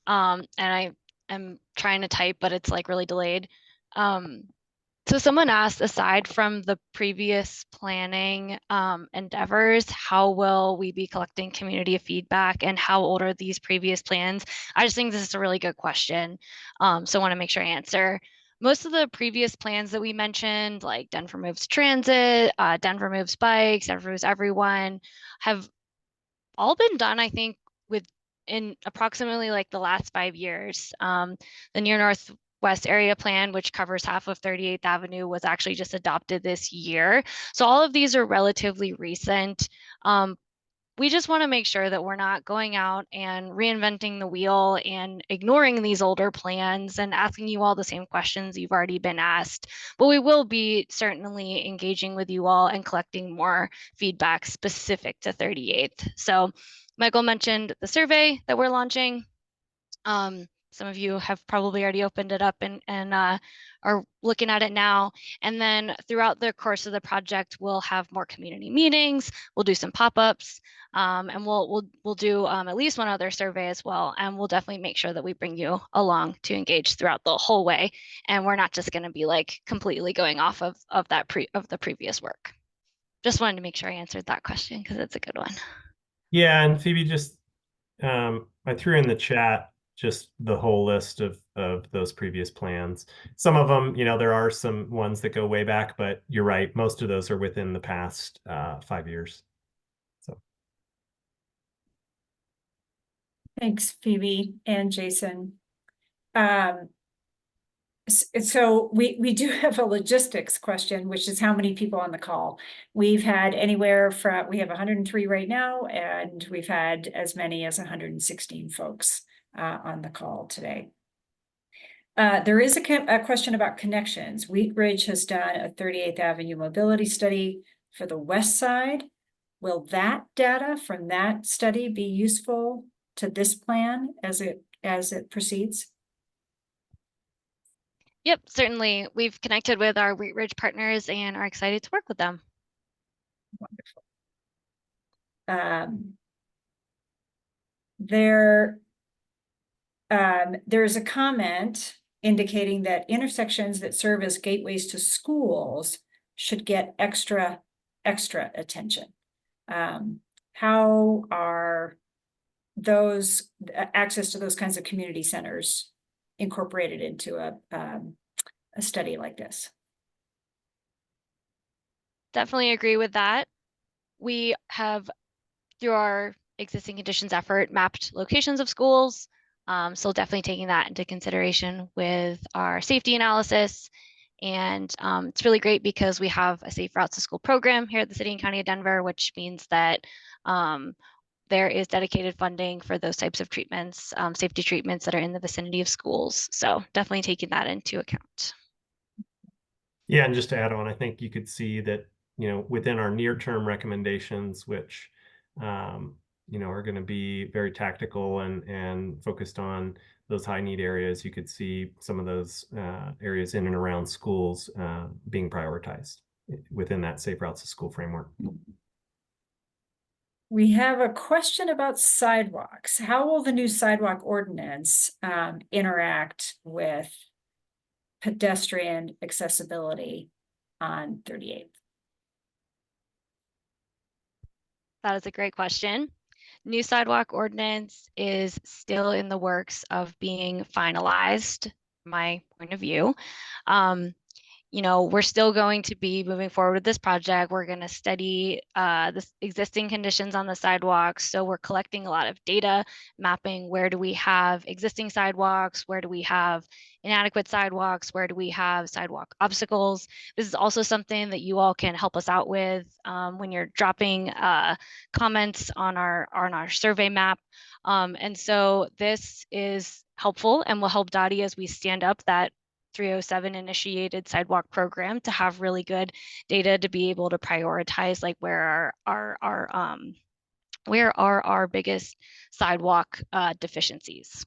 And I am trying to type, but it's like really delayed. So someone asked, aside from the previous planning endeavors, how will we be collecting community feedback and how old are these previous plans? I just think this is a really good question. So I want to make sure I answer. Most of the previous plans that we mentioned, like Denver Moves Transit, Denver Moves Bikes, Denver Moves Everyone, have all been done, I think, in approximately like the last 5 years. The Near Northwest Area Plan, which covers half of 38th Avenue, was actually just adopted this year. So all of these are relatively recent. We just want to make sure that we're not going out and reinventing the wheel and ignoring these older plans and asking you all the same questions you've already been asked. But we will be certainly engaging with you all and collecting more feedback specific to 38th. So Michael mentioned the survey that we're launching. Some of you have probably already opened it up and are looking at it now. And then throughout the course of the project, we'll have more community meetings. We'll do some pop-ups, and we'll do at least one other survey as well. And we'll definitely make sure that we bring you along to engage throughout the whole way. And we're not just going to be like completely going off of the previous work. Just wanted to make sure I answered that question because it's a good one. Yeah, and Phoebe, just I threw in the chat just the whole list of those previous plans. Some of them, there are some ones that go way back, but you're right, most of those are within the past 5 years. So Thanks, Phoebe and Jason. So we do have a logistics question, which is how many people on the call. We've had anywhere from, we have 103 right now, and we've had as many as 116 folks on the call today. There is a question about connections. Wheat Ridge has done a 38th Avenue mobility study for the west side. Will that data from that study be useful to this plan as it proceeds? Yep, certainly. We've connected with our Wheat Ridge partners and are excited to work with them. Wonderful. There's a comment indicating that intersections that serve as gateways to schools should get extra attention. How are those access to those kinds of community centers incorporated into a study like this? Definitely agree with that. We have, through our existing conditions effort, mapped locations of schools. So definitely taking that into consideration with our safety analysis. And it's really great because we have a safe routes to school program here at the City and County of Denver, which means that there is dedicated funding for those types of treatments, safety treatments that are in the vicinity of schools. So definitely taking that into account. Yeah, and just to add on, I think you could see that, within our near-term recommendations, which, are going to be very tactical and focused on those high need areas, you could see some of those areas in and around schools being prioritized within that Safe Routes to School framework. We have a question about sidewalks. How will the new sidewalk ordinance interact with pedestrian accessibility on 38th? That is a great question. New sidewalk ordinance is still in the works of being finalized, my point of view. We're still going to be moving forward with this project. We're going to study the existing conditions on the sidewalks. So we're collecting a lot of data, mapping where do we have existing sidewalks, where do we have inadequate sidewalks, where do we have sidewalk obstacles. This is also something that you all can help us out with when you're dropping comments on our survey map. And so this is helpful and will help Dottie as we stand up that 307 initiated sidewalk program to have really good data to be able to prioritize like where are our biggest sidewalk deficiencies.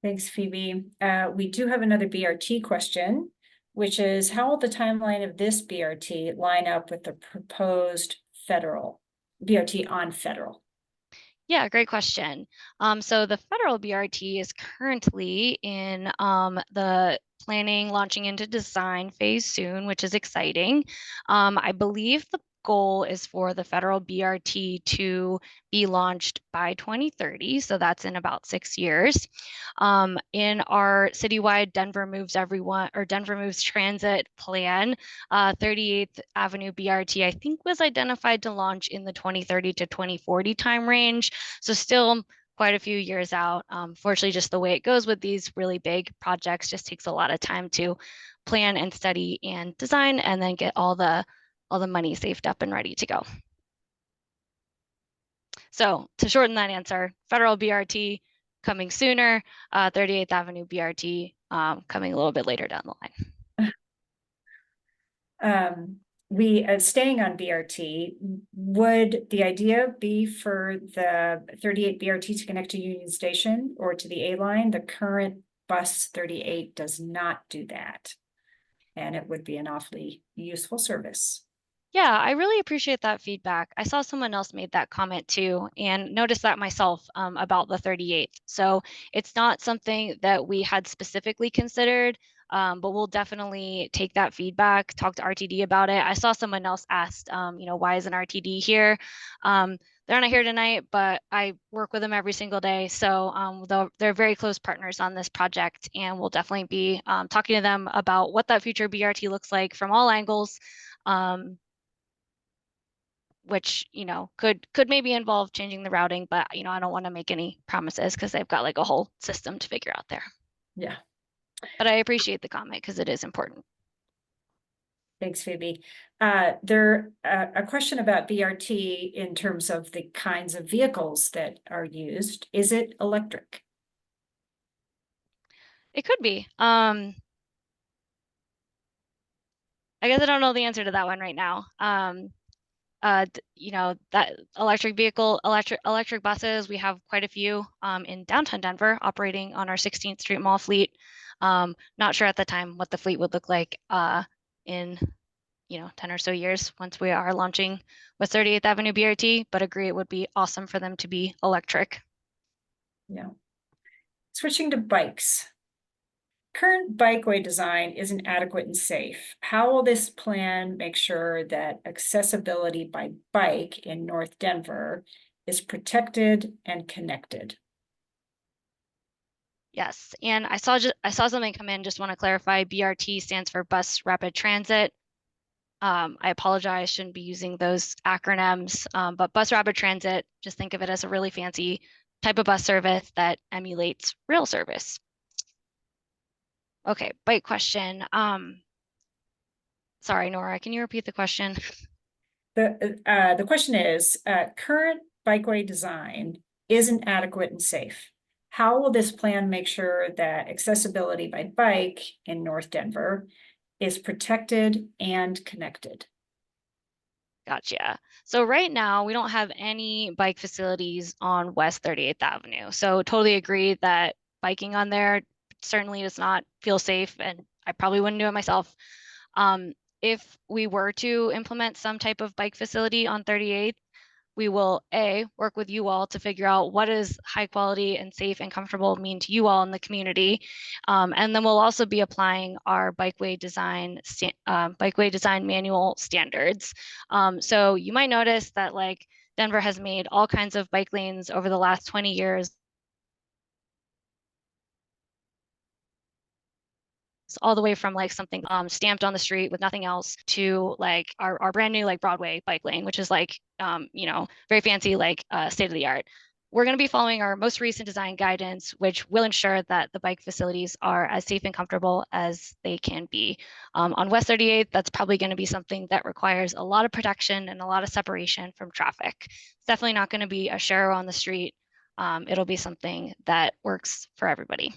Thanks, Phoebe. We do have another BRT question, which is how will the timeline of this BRT line up with the proposed federal BRT on federal? Yeah, great question. So the federal BRT is currently in the planning, launching into design phase soon, which is exciting. I believe the goal is for the federal BRT to be launched by 2030. So that's in about 6 years. In our citywide Denver Moves Transit plan, 38th Avenue BRT, I think was identified to launch in the 2030 to 2040 time range. So still quite a few years out. Fortunately, just the way it goes with these really big projects just takes a lot of time to plan and study and design and then get all the money saved up and ready to go. So to shorten that answer, federal BRT coming sooner, 38th Avenue BRT coming a little bit later down the line. Staying on BRT, would the idea be for the 38 BRT to connect to Union Station or to the A line? The current bus 38 does not do that, and it would be an awfully useful service. Yeah, I really appreciate that feedback. I saw someone else made that comment too and noticed that myself about the 38th. So it's not something that we had specifically considered, but we'll definitely take that feedback, talk to RTD about it. I saw someone else asked, why isn't RTD here? They're not here tonight, but I work with them every single day. So they're very close partners on this project, and we'll definitely be talking to them about what that future BRT looks like from all angles. Which could maybe involve changing the routing, but I don't want to make any promises because they've got like a whole system to figure out there. Yeah, but I appreciate the comment because it is important. Thanks, Phoebe. A question about BRT in terms of the kinds of vehicles that are used. Is it electric? It could be. I guess I don't know the answer to that one right now. That electric buses, we have quite a few in downtown Denver operating on our 16th Street Mall fleet. Not sure at the time what the fleet would look like in 10 or so years once we are launching with 38th Avenue BRT, but agree it would be awesome for them to be electric. Yeah. Switching to bikes. Current bikeway design isn't adequate and safe. How will this plan make sure that accessibility by bike in North Denver is protected and connected? Yes, and I saw something come in, just want to clarify, BRT stands for Bus Rapid Transit. I apologize, shouldn't be using those acronyms, but Bus Rapid Transit, just think of it as a really fancy type of bus service that emulates rail service. Okay, bike question. Sorry, Nora, can you repeat the question? The question is, current bikeway design isn't adequate and safe. How will this plan make sure that accessibility by bike in North Denver is protected and connected? Gotcha. So right now we don't have any bike facilities on West 38th Avenue. So totally agree that biking on there certainly does not feel safe, and I probably wouldn't do it myself. If we were to implement some type of bike facility on 38th, we will work with you all to figure out what does high quality and safe and comfortable mean to you all in the community. And then we'll also be applying our bikeway design manual standards. So you might notice that like Denver has made all kinds of bike lanes over the last 20 years. All the way from like something stamped on the street with nothing else to like our brand new like Broadway bike lane, which is like very fancy, like state of the art. We're going to be following our most recent design guidance, which will ensure that the bike facilities are as safe and comfortable as they can be. On West 38th, that's probably going to be something that requires a lot of protection and a lot of separation from traffic. It's definitely not going to be a share on the street. It'll be something that works for everybody.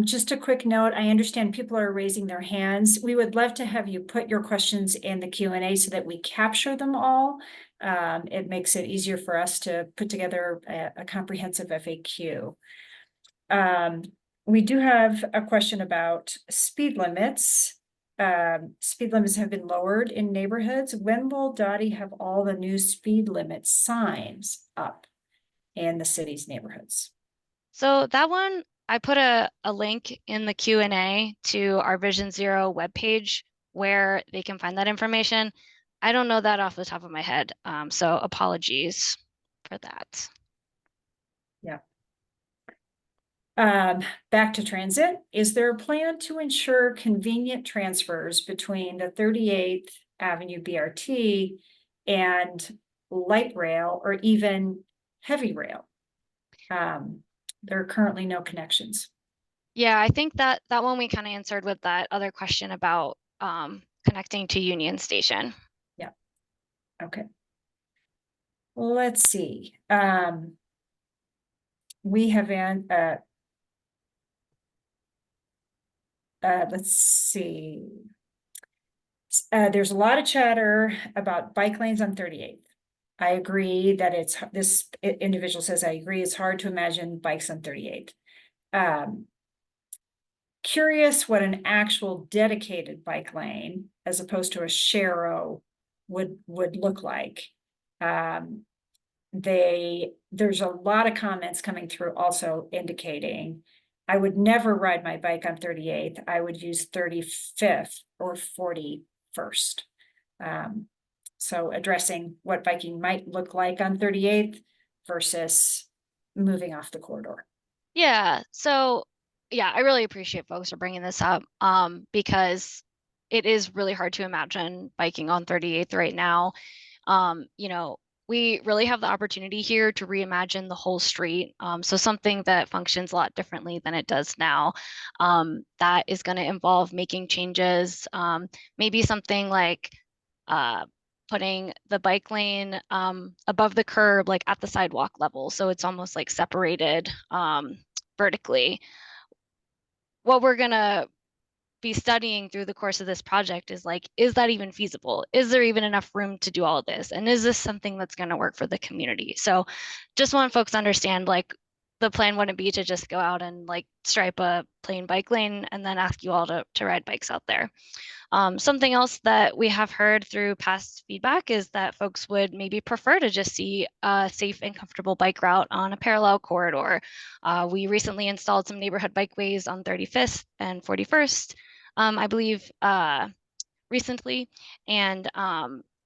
Just a quick note, I understand people are raising their hands. We would love to have you put your questions in the Q&A so that we capture them all. It makes it easier for us to put together a comprehensive FAQ. We do have a question about speed limits. Speed limits have been lowered in neighborhoods. When will Dottie have all the new speed limit signs up in the city's neighborhoods? So that one, I put a link in the Q&A to our Vision Zero webpage where they can find that information. I don't know that off the top of my head, so apologies for that. Yeah. Back to transit. Is there a plan to ensure convenient transfers between the 38th Avenue BRT and light rail or even heavy rail? There are currently no connections. Yeah, I think that one we kind of answered with that other question about connecting to Union Station. Yeah. Okay. Let's see. We have let's see. There's a lot of chatter about bike lanes on 38th. I agree that this individual says, I agree, it's hard to imagine bikes on 38th. Curious what an actual dedicated bike lane as opposed to a share would look like. There's a lot of comments coming through also indicating I would never ride my bike on 38th. I would use 35th or 41st. So addressing what biking might look like on 38th versus moving off the corridor. Yeah, so yeah, I really appreciate folks for bringing this up because it is really hard to imagine biking on 38th right now. We really have the opportunity here to reimagine the whole street. So something that functions a lot differently than it does now. That is going to involve making changes, maybe something like putting the bike lane above the curb, like at the sidewalk level. So it's almost like separated vertically. What we're going to be studying through the course of this project is like, is that even feasible? Is there even enough room to do all of this? And is this something that's going to work for the community? So just want folks to understand, like, the plan wouldn't be to just go out and like stripe a plain bike lane and then ask you all to ride bikes out there. Something else that we have heard through past feedback is that folks would maybe prefer to just see a safe and comfortable bike route on a parallel corridor. We recently installed some neighborhood bikeways on 35th and 41st, I believe, recently, and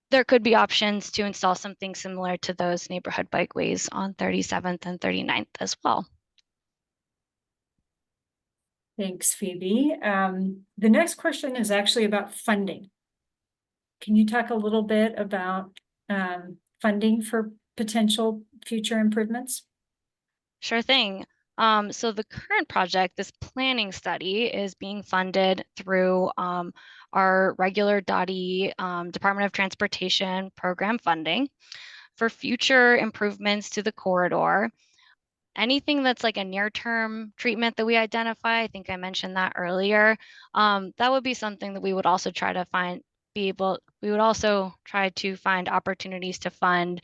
there could be options to install something similar to those neighborhood bikeways on 37th and 39th as well. Thanks, Phoebe. The next question is actually about funding. Can you talk a little bit about funding for potential future improvements? Sure thing. So the current project, this planning study, is being funded through our regular DOTI Department of Transportation program funding. For future improvements to the corridor, anything that's like a near-term treatment that we identify, I think I mentioned that earlier, that would be something that we would also try to we would also try to find opportunities to fund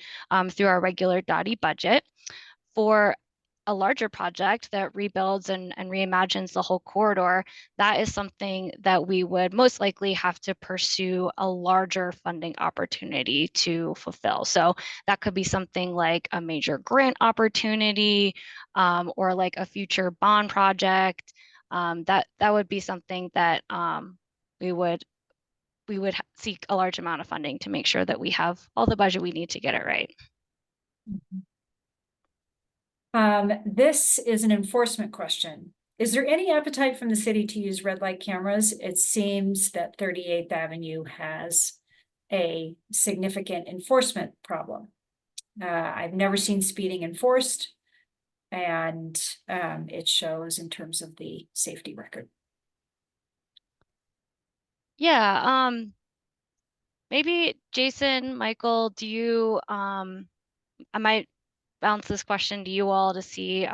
through our regular DOTI budget. For a larger project that rebuilds and reimagines the whole corridor, that is something that we would most likely have to pursue a larger funding opportunity to fulfill. So that could be something like a major grant opportunity or like a future bond project. That would be something that we would seek a large amount of funding to make sure that we have all the budget we need to get it right. This is an enforcement question. Is there any appetite from the city to use red light cameras? It seems that 38th Avenue has a significant enforcement problem. I've never seen speeding enforced, and it shows in terms of the safety record. Yeah, maybe Jason, Michael, do you, I might bounce this question to you all to see,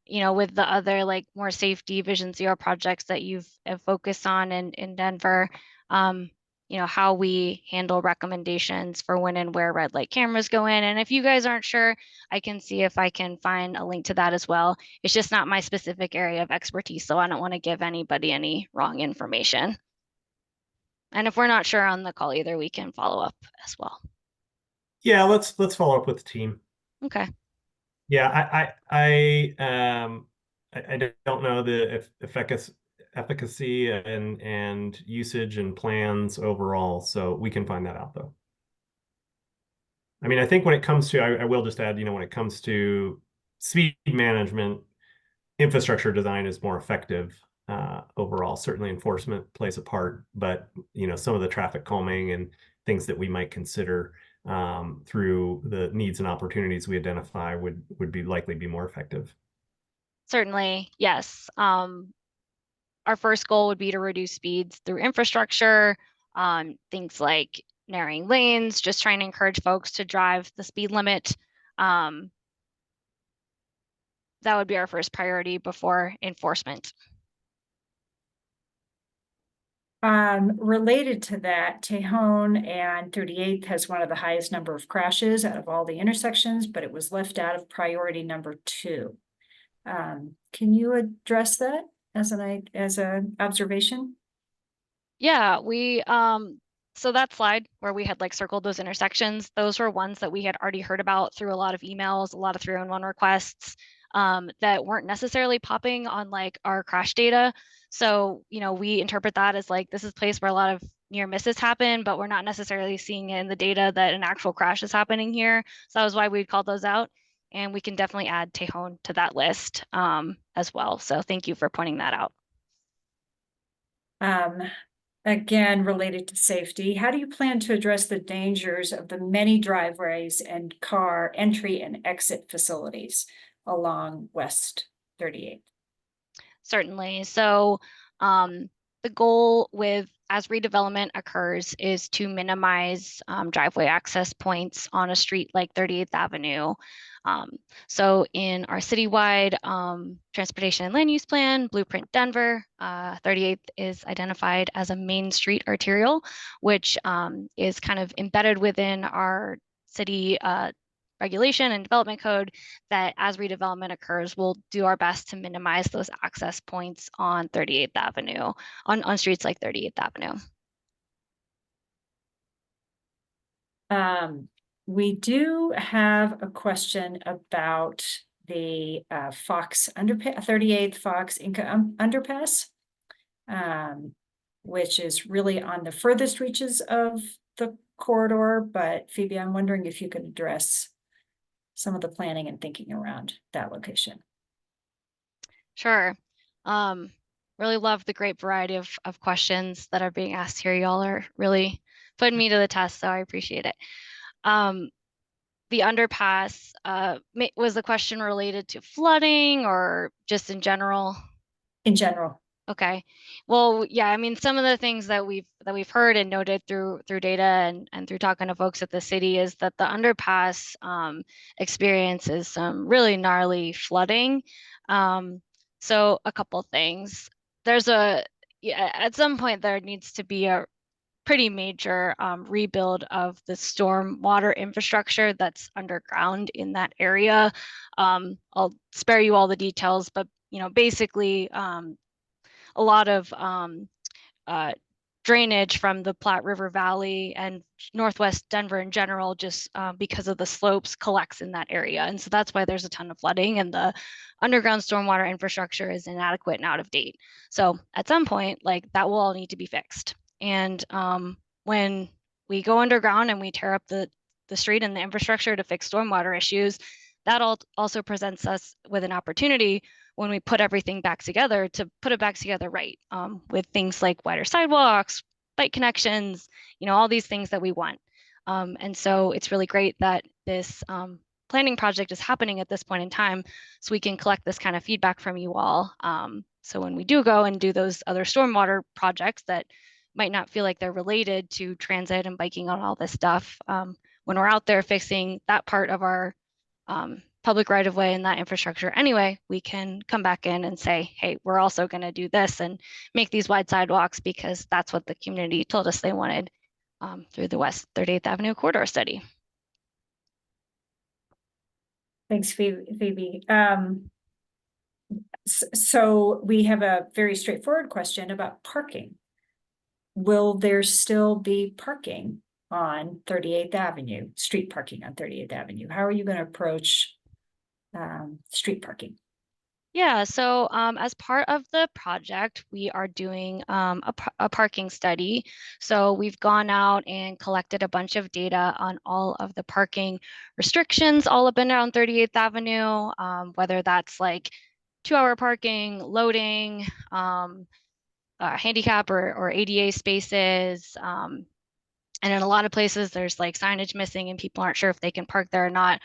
with the other like more safety Vision Zero projects that you've focused on in Denver, how we handle recommendations for when and where red light cameras go in. And if you guys aren't sure, I can see if I can find a link to that as well. It's just not my specific area of expertise, so I don't want to give anybody any wrong information. And if we're not sure on the call either, we can follow up as well. Yeah, let's follow up with the team. Okay. Yeah, I don't know the efficacy and usage and plans overall, so we can find that out though. I mean, I think when it comes to, I will just add, when it comes to speed management, infrastructure design is more effective overall. Certainly enforcement plays a part, but some of the traffic calming and things that we might consider through the needs and opportunities we identify would likely be more effective. Certainly, yes. Our first goal would be to reduce speeds through infrastructure, things like narrowing lanes, just trying to encourage folks to drive the speed limit. That would be our first priority before enforcement. Related to that, Tejon and 38th has one of the highest number of crashes out of all the intersections, but it was left out of priority number 2. Can you address that as an observation? Yeah, we so that slide where we had like circled those intersections, those were ones that we had already heard about through a lot of emails, a lot of 311 requests that weren't necessarily popping on like our crash data. So, we interpret that as like, this is a place where a lot of near misses happen, but we're not necessarily seeing in the data that an actual crash is happening here. So that was why we called those out. And we can definitely add Tejon to that list as well. So thank you for pointing that out. Again, related to safety, how do you plan to address the dangers of the many driveways and car entry and exit facilities along West 38th? Certainly. So the goal as redevelopment occurs is to minimize driveway access points on a street like 38th Avenue. So in our citywide transportation and land use plan, Blueprint Denver, 38th is identified as a main street arterial, which is kind of embedded within our city regulation and development code, that as redevelopment occurs, we'll do our best to minimize those access points on 38th Avenue, on streets like 38th Avenue. We do have a question about the Fox underpass, 38th Fox Inca underpass, which is really on the furthest reaches of the corridor. But Phoebe, I'm wondering if you could address some of the planning and thinking around that location. Sure. Really love the great variety of questions that are being asked here. Y'all are really putting me to the test, so I appreciate it. The underpass, was the question related to flooding or just in general? In general. Okay. Well, yeah, I mean, some of the things that we've heard and noted through data and through talking to folks at the city is that the underpass experiences some really gnarly flooding. So a couple things. Yeah, at some point there needs to be a pretty major rebuild of the storm water infrastructure that's underground in that area. I'll spare you all the details, but basically a lot of drainage from the Platte River Valley and Northwest Denver in general, just because of the slopes, collects in that area. And so that's why there's a ton of flooding, and the underground stormwater infrastructure is inadequate and out of date. So at some point, like, that will all need to be fixed. And when we go underground and we tear up the street and the infrastructure to fix stormwater issues, that also presents us with an opportunity when we put everything back together to put it back together right, with things like wider sidewalks, bike connections, all these things that we want. And so it's really great that this planning project is happening at this point in time, so we can collect this kind of feedback from you all. So when we do go and do those other stormwater projects that might not feel like they're related to transit and biking on all this stuff, when we're out there fixing that part of our public right of way and that infrastructure anyway, we can come back in and say, hey, we're also going to do this and make these wide sidewalks because that's what the community told us they wanted through the West 38th Avenue corridor study. Thanks, Phoebe. So we have a very straightforward question about parking. Will there still be parking on 38th Avenue, street parking on 38th Avenue? How are you going to approach street parking? Yeah, so as part of the project, we are doing a parking study. So we've gone out and collected a bunch of data on all of the parking restrictions all up and down 38th Avenue, whether that's like 2-hour parking, loading, handicap or ADA spaces. And in a lot of places, there's like signage missing and people aren't sure if they can park there or not.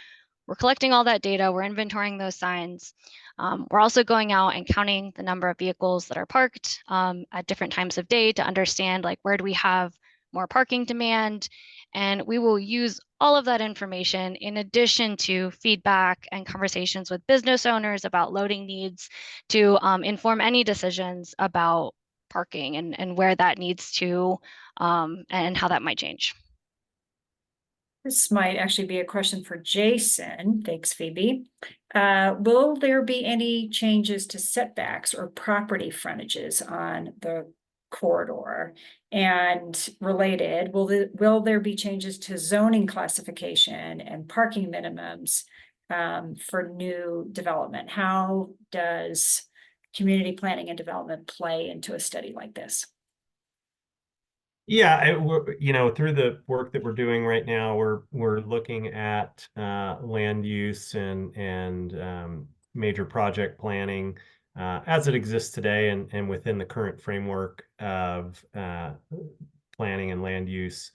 We're collecting all that data, we're inventorying those signs. We're also going out and counting the number of vehicles that are parked at different times of day to understand, like, where do we have more parking demand? And we will use all of that information in addition to feedback and conversations with business owners about loading needs to inform any decisions about parking and where that needs to and how that might change. This might actually be a question for Jason. Thanks, Phoebe. Will there be any changes to setbacks or property frontages on the corridor? And related, will there be changes to zoning classification and parking minimums for new development? How does community planning and development play into a study like this? Yeah, through the work that we're doing right now, we're looking at land use and major project planning as it exists today, and within the current framework of planning and land use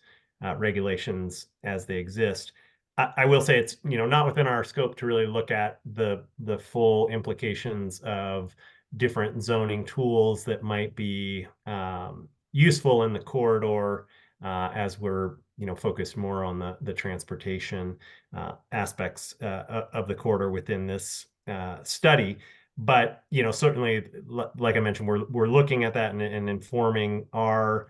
regulations as they exist. I will say it's not within our scope to really look at the full implications of different zoning tools that might be useful in the corridor as we're focused more on the transportation aspects of the corridor within this study. But certainly, like I mentioned, we're looking at that and informing our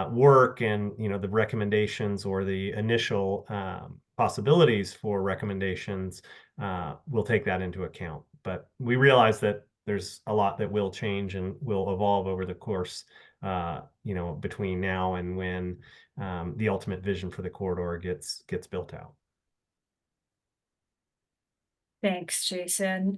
work, and the recommendations or the initial possibilities for recommendations. We'll take that into account. But we realize that there's a lot that will change and will evolve over the course between now and when the ultimate vision for the corridor gets built out. Thanks, Jason.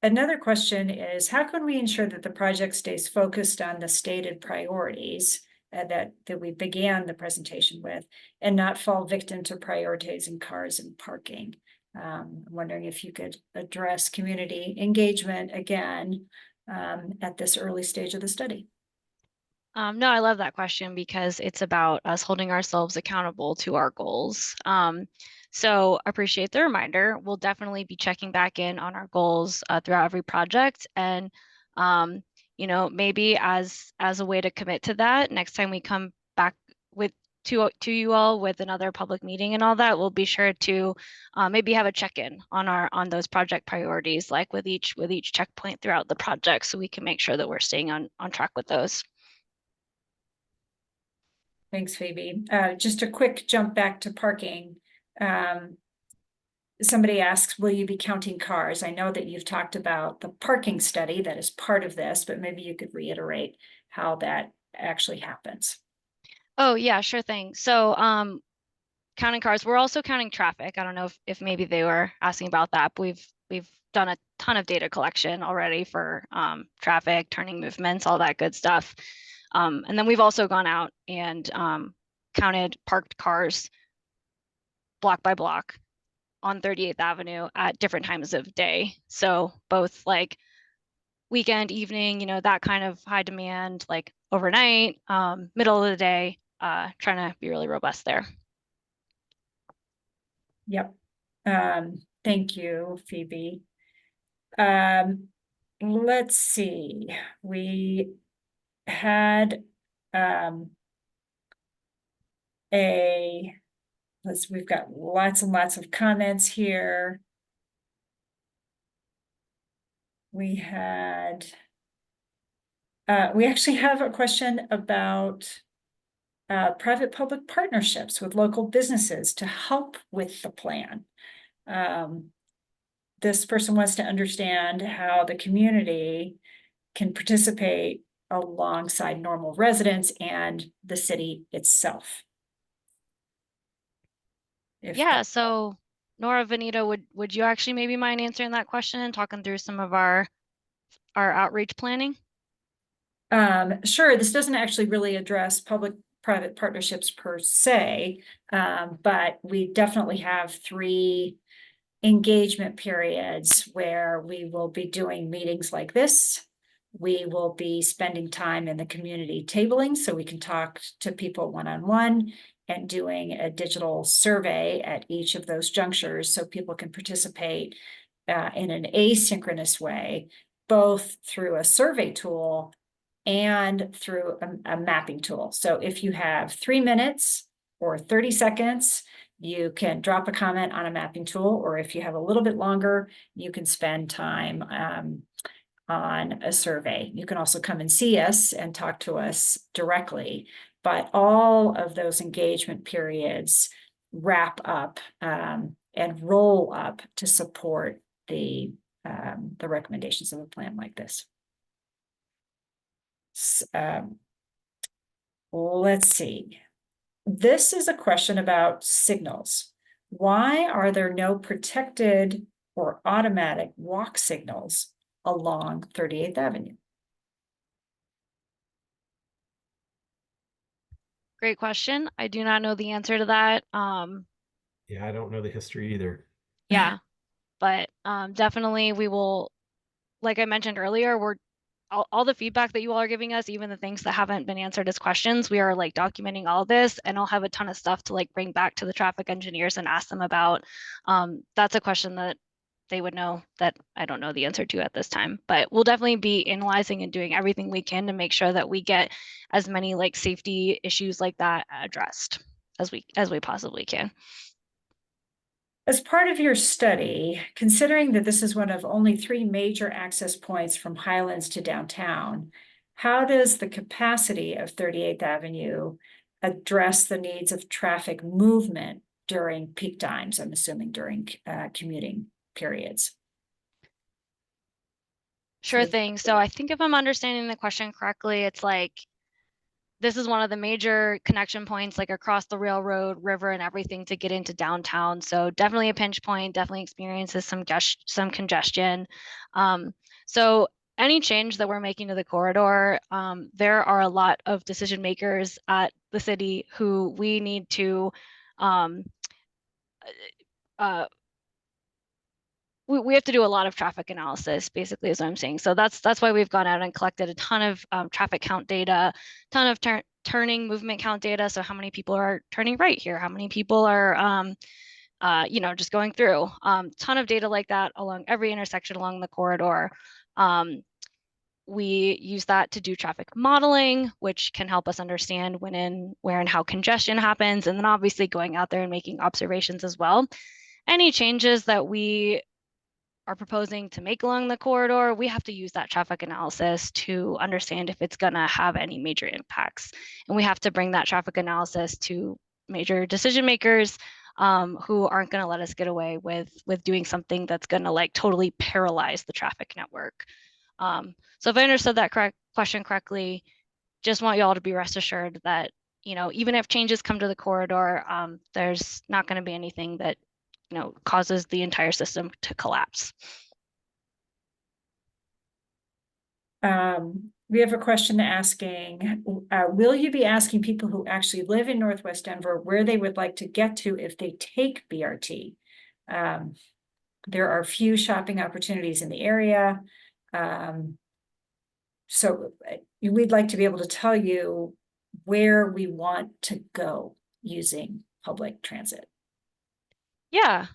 Another question is, how can we ensure that the project stays focused on the stated priorities that we began the presentation with, and not fall victim to prioritizing cars and parking? I'm wondering if you could address community engagement again at this early stage of the study. No, I love that question because it's about us holding ourselves accountable to our goals. So appreciate the reminder. We'll definitely be checking back in on our goals throughout every project. And, you know, maybe as a way to commit to that, next time we come back with to you all with another public meeting and all that, we'll be sure to maybe have a check-in on those project priorities, like with each checkpoint throughout the project, so we can make sure that we're staying on track with those. Thanks, Phoebe. Just a quick jump back to parking. Somebody asks, will you be counting cars? I know that you've talked about the parking study that is part of this, but maybe you could reiterate how that actually happens. Oh yeah, sure thing. So counting cars, we're also counting traffic. I don't know if maybe they were asking about that, but we've done a ton of data collection already for traffic, turning movements, all that good stuff. And then we've also gone out and counted parked cars block by block on 38th Avenue at different times of day. So both like weekend, evening, you know, that kind of high demand, like overnight, middle of the day, trying to be really robust there. Yep. Thank you, Phoebe. Let's see. We had we've got lots and lots of comments here. We actually have a question about private-public partnerships with local businesses to help with the plan. This person wants to understand how the community can participate alongside normal residents and the city itself. Yeah, so Nora, Vanita, would you actually maybe mind answering that question and talking through some of our outreach planning? Sure, this doesn't actually really address public-private partnerships per se, but we definitely have 3 engagement periods where we will be doing meetings like this. We will be spending time in the community tabling so we can talk to people one-on-one, and doing a digital survey at each of those junctures so people can participate in an asynchronous way, both through a survey tool and through a mapping tool. So if you have 3 minutes or 30 seconds, you can drop a comment on a mapping tool, or if you have a little bit longer, you can spend time on a survey. You can also come and see us and talk to us directly, but all of those engagement periods wrap up and roll up to support the recommendations of a plan like this. Let's see. This is a question about signals. Why are there no protected or automatic walk signals along 38th Avenue? Great question. I do not know the answer to that. Yeah, I don't know the history either. Yeah, but definitely we will, like I mentioned earlier, we're all the feedback that you all are giving us, even the things that haven't been answered as questions, we are like documenting all of this, and I'll have a ton of stuff to like bring back to the traffic engineers and ask them about. That's a question that they would know that I don't know the answer to at this time, but we'll definitely be analyzing and doing everything we can to make sure that we get as many like safety issues like that addressed as we possibly can. As part of your study, considering that this is one of only 3 major access points from Highlands to downtown, how does the capacity of 38th Avenue address the needs of traffic movement during peak times? I'm assuming during commuting periods. Sure thing. So I think if I'm understanding the question correctly, it's like, this is one of the major connection points, like across the railroad, river, and everything to get into downtown. So definitely a pinch point, definitely experiences some congestion. So any change that we're making to the corridor, there are a lot of decision makers at the city who we need to we have to do a lot of traffic analysis, basically, is what I'm saying. So that's why we've gone out and collected a ton of traffic count data, ton of turning movement count data. So how many people are turning right here? How many people are, you know, just going through? Ton of data like that along every intersection along the corridor. we use that to do traffic modeling, which can help us understand where and how congestion happens, and then obviously going out there and making observations as well. Any changes that we are proposing to make along the corridor, we have to use that traffic analysis to understand if it's going to have any major impacts. And we have to bring that traffic analysis to major decision makers who aren't going to let us get away with doing something that's going to like totally paralyze the traffic network. So if I understood that question correctly, just want you all to be rest assured that, you know, even if changes come to the corridor, there's not going to be anything that, you know, causes the entire system to collapse. We have a question asking, will you be asking people who actually live in Northwest Denver where they would like to get to if they take BRT? There are few shopping opportunities in the area. So we'd like to be able to tell you where we want to go using public transit. Yeah,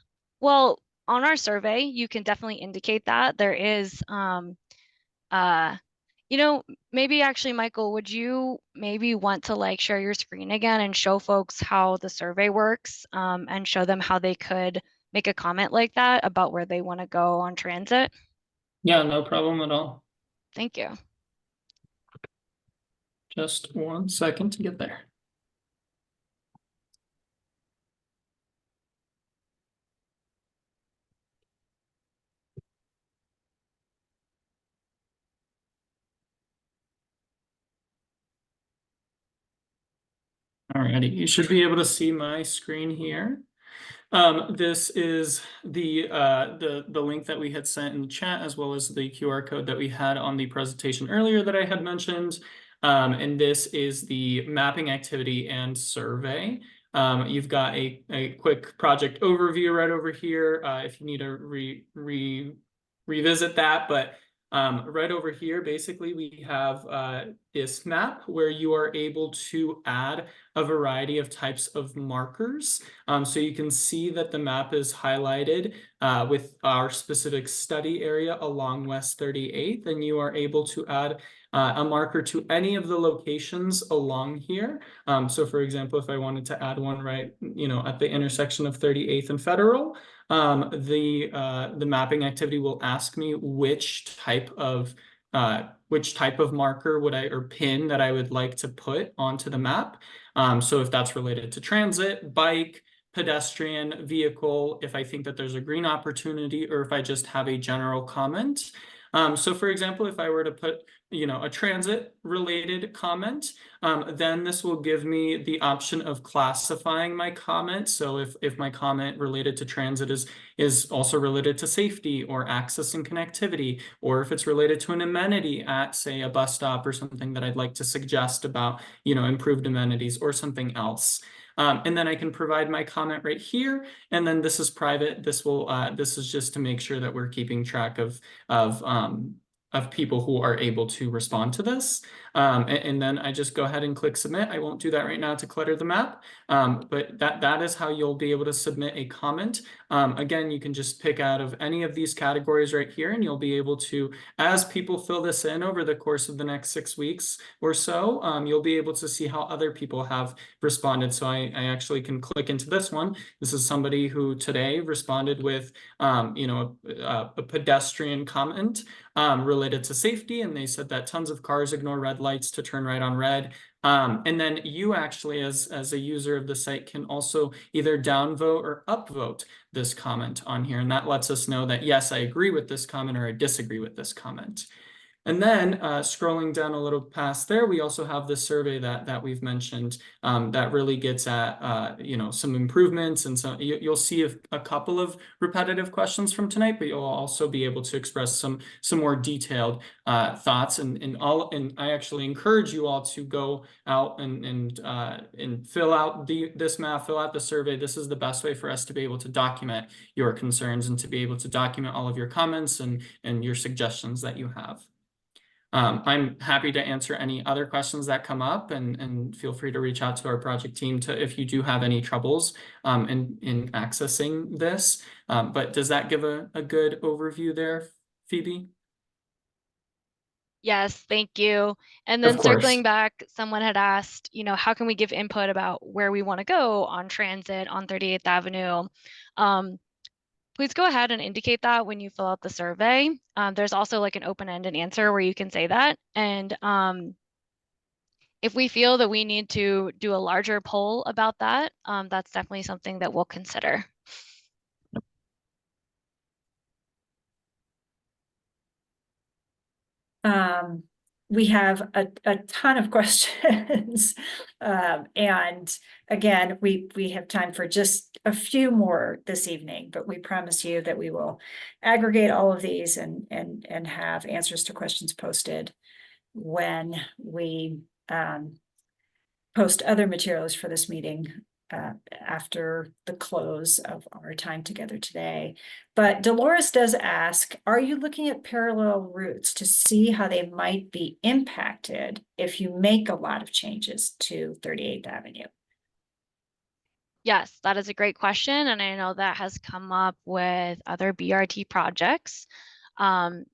well, on our survey, you can definitely indicate that. There is, you know, maybe actually, Michael, would you maybe want to like share your screen again and show folks how the survey works, and show them how they could make a comment like that about where they want to go on transit? Yeah, no problem at all. Thank you. Just 1 second to get there. Alrighty, you should be able to see my screen here. This is the link that we had sent in the chat, as well as the QR code that we had on the presentation earlier that I had mentioned. And this is the mapping activity and survey. You've got a quick project overview right over here if you need to revisit that, but right over here, basically, we have this map where you are able to add a variety of types of markers. So you can see that the map is highlighted with our specific study area along West 38th, and you are able to add a marker to any of the locations along here. So for example, if I wanted to add one right, you know, at the intersection of 38th and Federal, the mapping activity will ask me which type of marker or pin that I would like to put onto the map. So if that's related to transit, bike, pedestrian, vehicle, if I think that there's a green opportunity, or if I just have a general comment. So for example, if I were to put, you know, a transit related comment, then this will give me the option of classifying my comment. So if my comment related to transit is also related to safety or access and connectivity, or if it's related to an amenity at, say, a bus stop or something that I'd like to suggest about, you know, improved amenities or something else. And then I can provide my comment right here, and then this is private. This is just to make sure that we're keeping track of people who are able to respond to this. And then I just go ahead and click submit. I won't do that right now to clutter the map, but that is how you'll be able to submit a comment. Again, you can just pick out of any of these categories right here, and you'll be able to, as people fill this in over the course of the next 6 weeks or so, you'll be able to see how other people have responded. So I actually can click into this one. This is somebody who today responded with, you know, a pedestrian comment related to safety, and they said that tons of cars ignore red lights to turn right on red. And then you actually, as a user of the site, can also either downvote or upvote this comment on here, and that lets us know that, yes, I agree with this comment or I disagree with this comment. And then scrolling down a little past there, we also have the survey that we've mentioned that really gets at you know, some improvements, and so you'll see a couple of repetitive questions from tonight, but you'll also be able to express some more detailed thoughts. And I actually encourage you all to go out and fill out this map, fill out the survey. This is the best way for us to be able to document your concerns and to be able to document all of your comments and your suggestions that you have. I'm happy to answer any other questions that come up, and feel free to reach out to our project team if you do have any troubles in accessing this. But does that give a good overview there, Phoebe? Yes, thank you. And Of then course. circling back, someone had asked, how can we give input about where we want to go on transit on 38th Avenue? Please go ahead and indicate that when you fill out the survey. There's also like an open-ended answer where you can say that. And if we feel that we need to do a larger poll about that, that's definitely something that we'll consider. We have a ton of questions. And again, we have time for just a few more this evening, but we promise you that we will aggregate all of these and have answers to questions posted when we post other materials for this meeting after the close of our time together today. But Dolores does ask, are you looking at parallel routes to see how they might be impacted if you make a lot of changes to 38th Avenue? Yes, that is a great question. And I know that has come up with other BRT projects.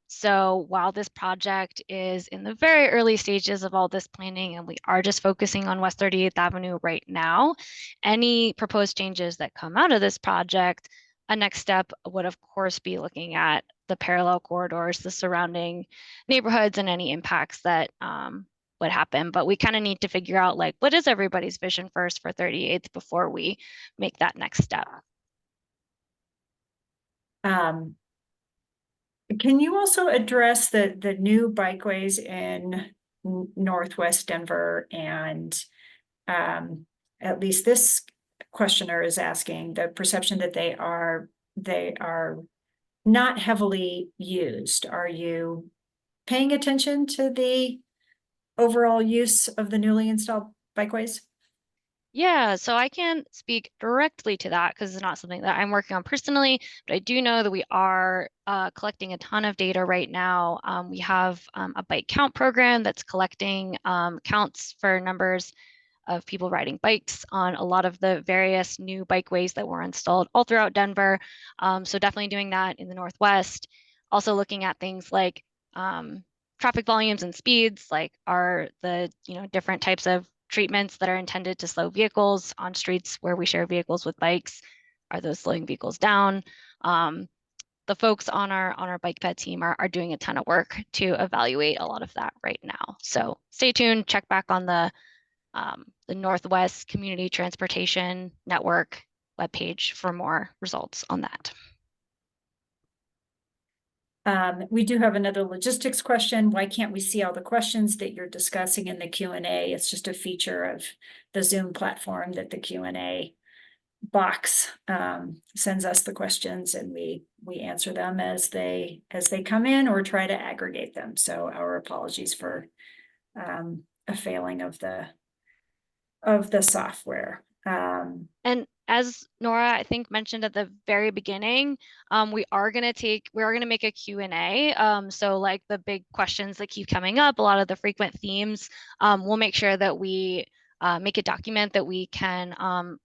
So while this project is in the very early stages of all this planning, and we are just focusing on West 38th Avenue right now, any proposed changes that come out of this project, a next step would of course be looking at the parallel corridors, the surrounding neighborhoods, and any impacts that would happen. But we kind of need to figure out like, what is everybody's vision first for 38th before we make that next step. Can you also address the new bikeways in Northwest Denver? And at least this questioner is asking the perception that they are not heavily used. Are you paying attention to the overall use of the newly installed bikeways? Yeah, so I can't speak directly to that because it's not something that I'm working on personally, but I do know that we are collecting a ton of data right now. We have a bike count program that's collecting counts for numbers of people riding bikes on a lot of the various new bikeways that were installed all throughout Denver. So definitely doing that in the Northwest. Also looking at things like traffic volumes and speeds, like are the different types of treatments that are intended to slow vehicles on streets where we share vehicles with bikes. Are those slowing vehicles down? The folks on our bike ped team are doing a ton of work to evaluate a lot of that right now. So stay tuned, check back on the Northwest Community Transportation Network webpage for more results on that. We do have another logistics question. Why can't we see all the questions that you're discussing in the Q&A? It's just a feature of the Zoom platform that the Q&A box sends us the questions, and we answer them as they come in or try to aggregate them. So our apologies for a failing of the software. And as Nora, I think, mentioned at the very beginning, we are going to make a Q&A. So like the big questions that keep coming up, a lot of the frequent themes, we'll make sure that we make a document that we can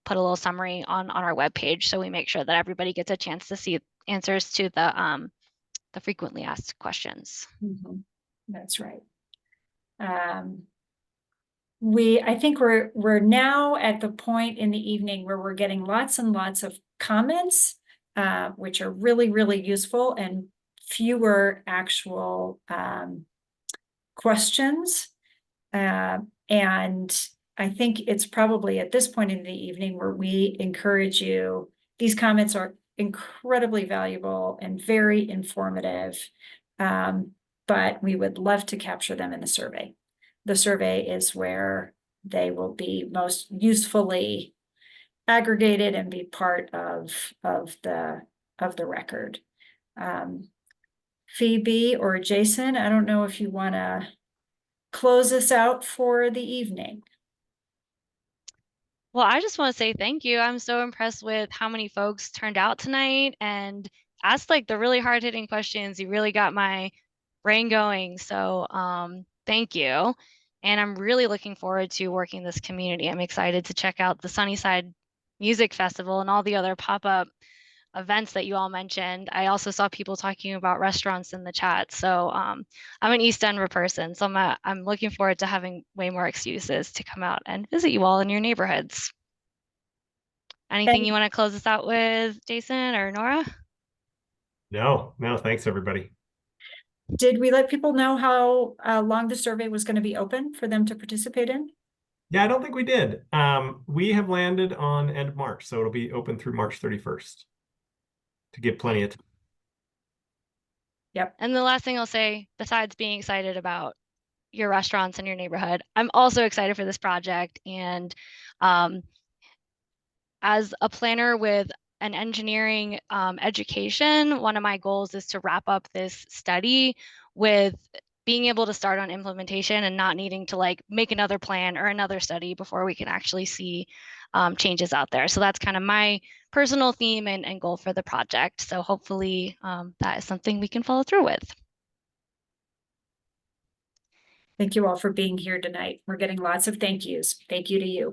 put a little summary on our webpage. So we make sure that everybody gets a chance to see answers to the frequently asked questions. Mm-hmm. That's right. I think we're now at the point in the evening where we're getting lots and lots of comments, which are really, really useful, and fewer actual questions. And I think it's probably at this point in the evening where we encourage you. These comments are incredibly valuable and very informative, but we would love to capture them in the survey. The survey is where they will be most usefully aggregated and be part of the record. Phoebe or Jason, I don't know if you want to close us out for the evening. Well, I just want to say thank you. I'm so impressed with how many folks turned out tonight and asked like the really hard-hitting questions. You really got my brain going. So thank you. And I'm really looking forward to working this community. I'm excited to check out the Sunnyside Music Festival and all the other pop-up events that you all mentioned. I also saw people talking about restaurants in the chat. So I'm an East Denver person, so I'm looking forward to having way more excuses to come out and visit you all in your neighborhoods. Anything you want to close us out with, Jason or Nora? No, thanks everybody. Did we let people know how long the survey was going to be open for them to participate in? Yeah, I don't think we did. We have landed on end of March, so it'll be open through March 31st to give plenty of time. Yep. And the last thing I'll say, besides being excited about your restaurants in your neighborhood, I'm also excited for this project. And as a planner with an engineering education, one of my goals is to wrap up this study with being able to start on implementation and not needing to like make another plan or another study before we can actually see changes out there. So that's kind of my personal theme and goal for the project. So hopefully that is something we can follow through with. Thank you all for being here tonight. We're getting lots of thank yous. Thank you to you.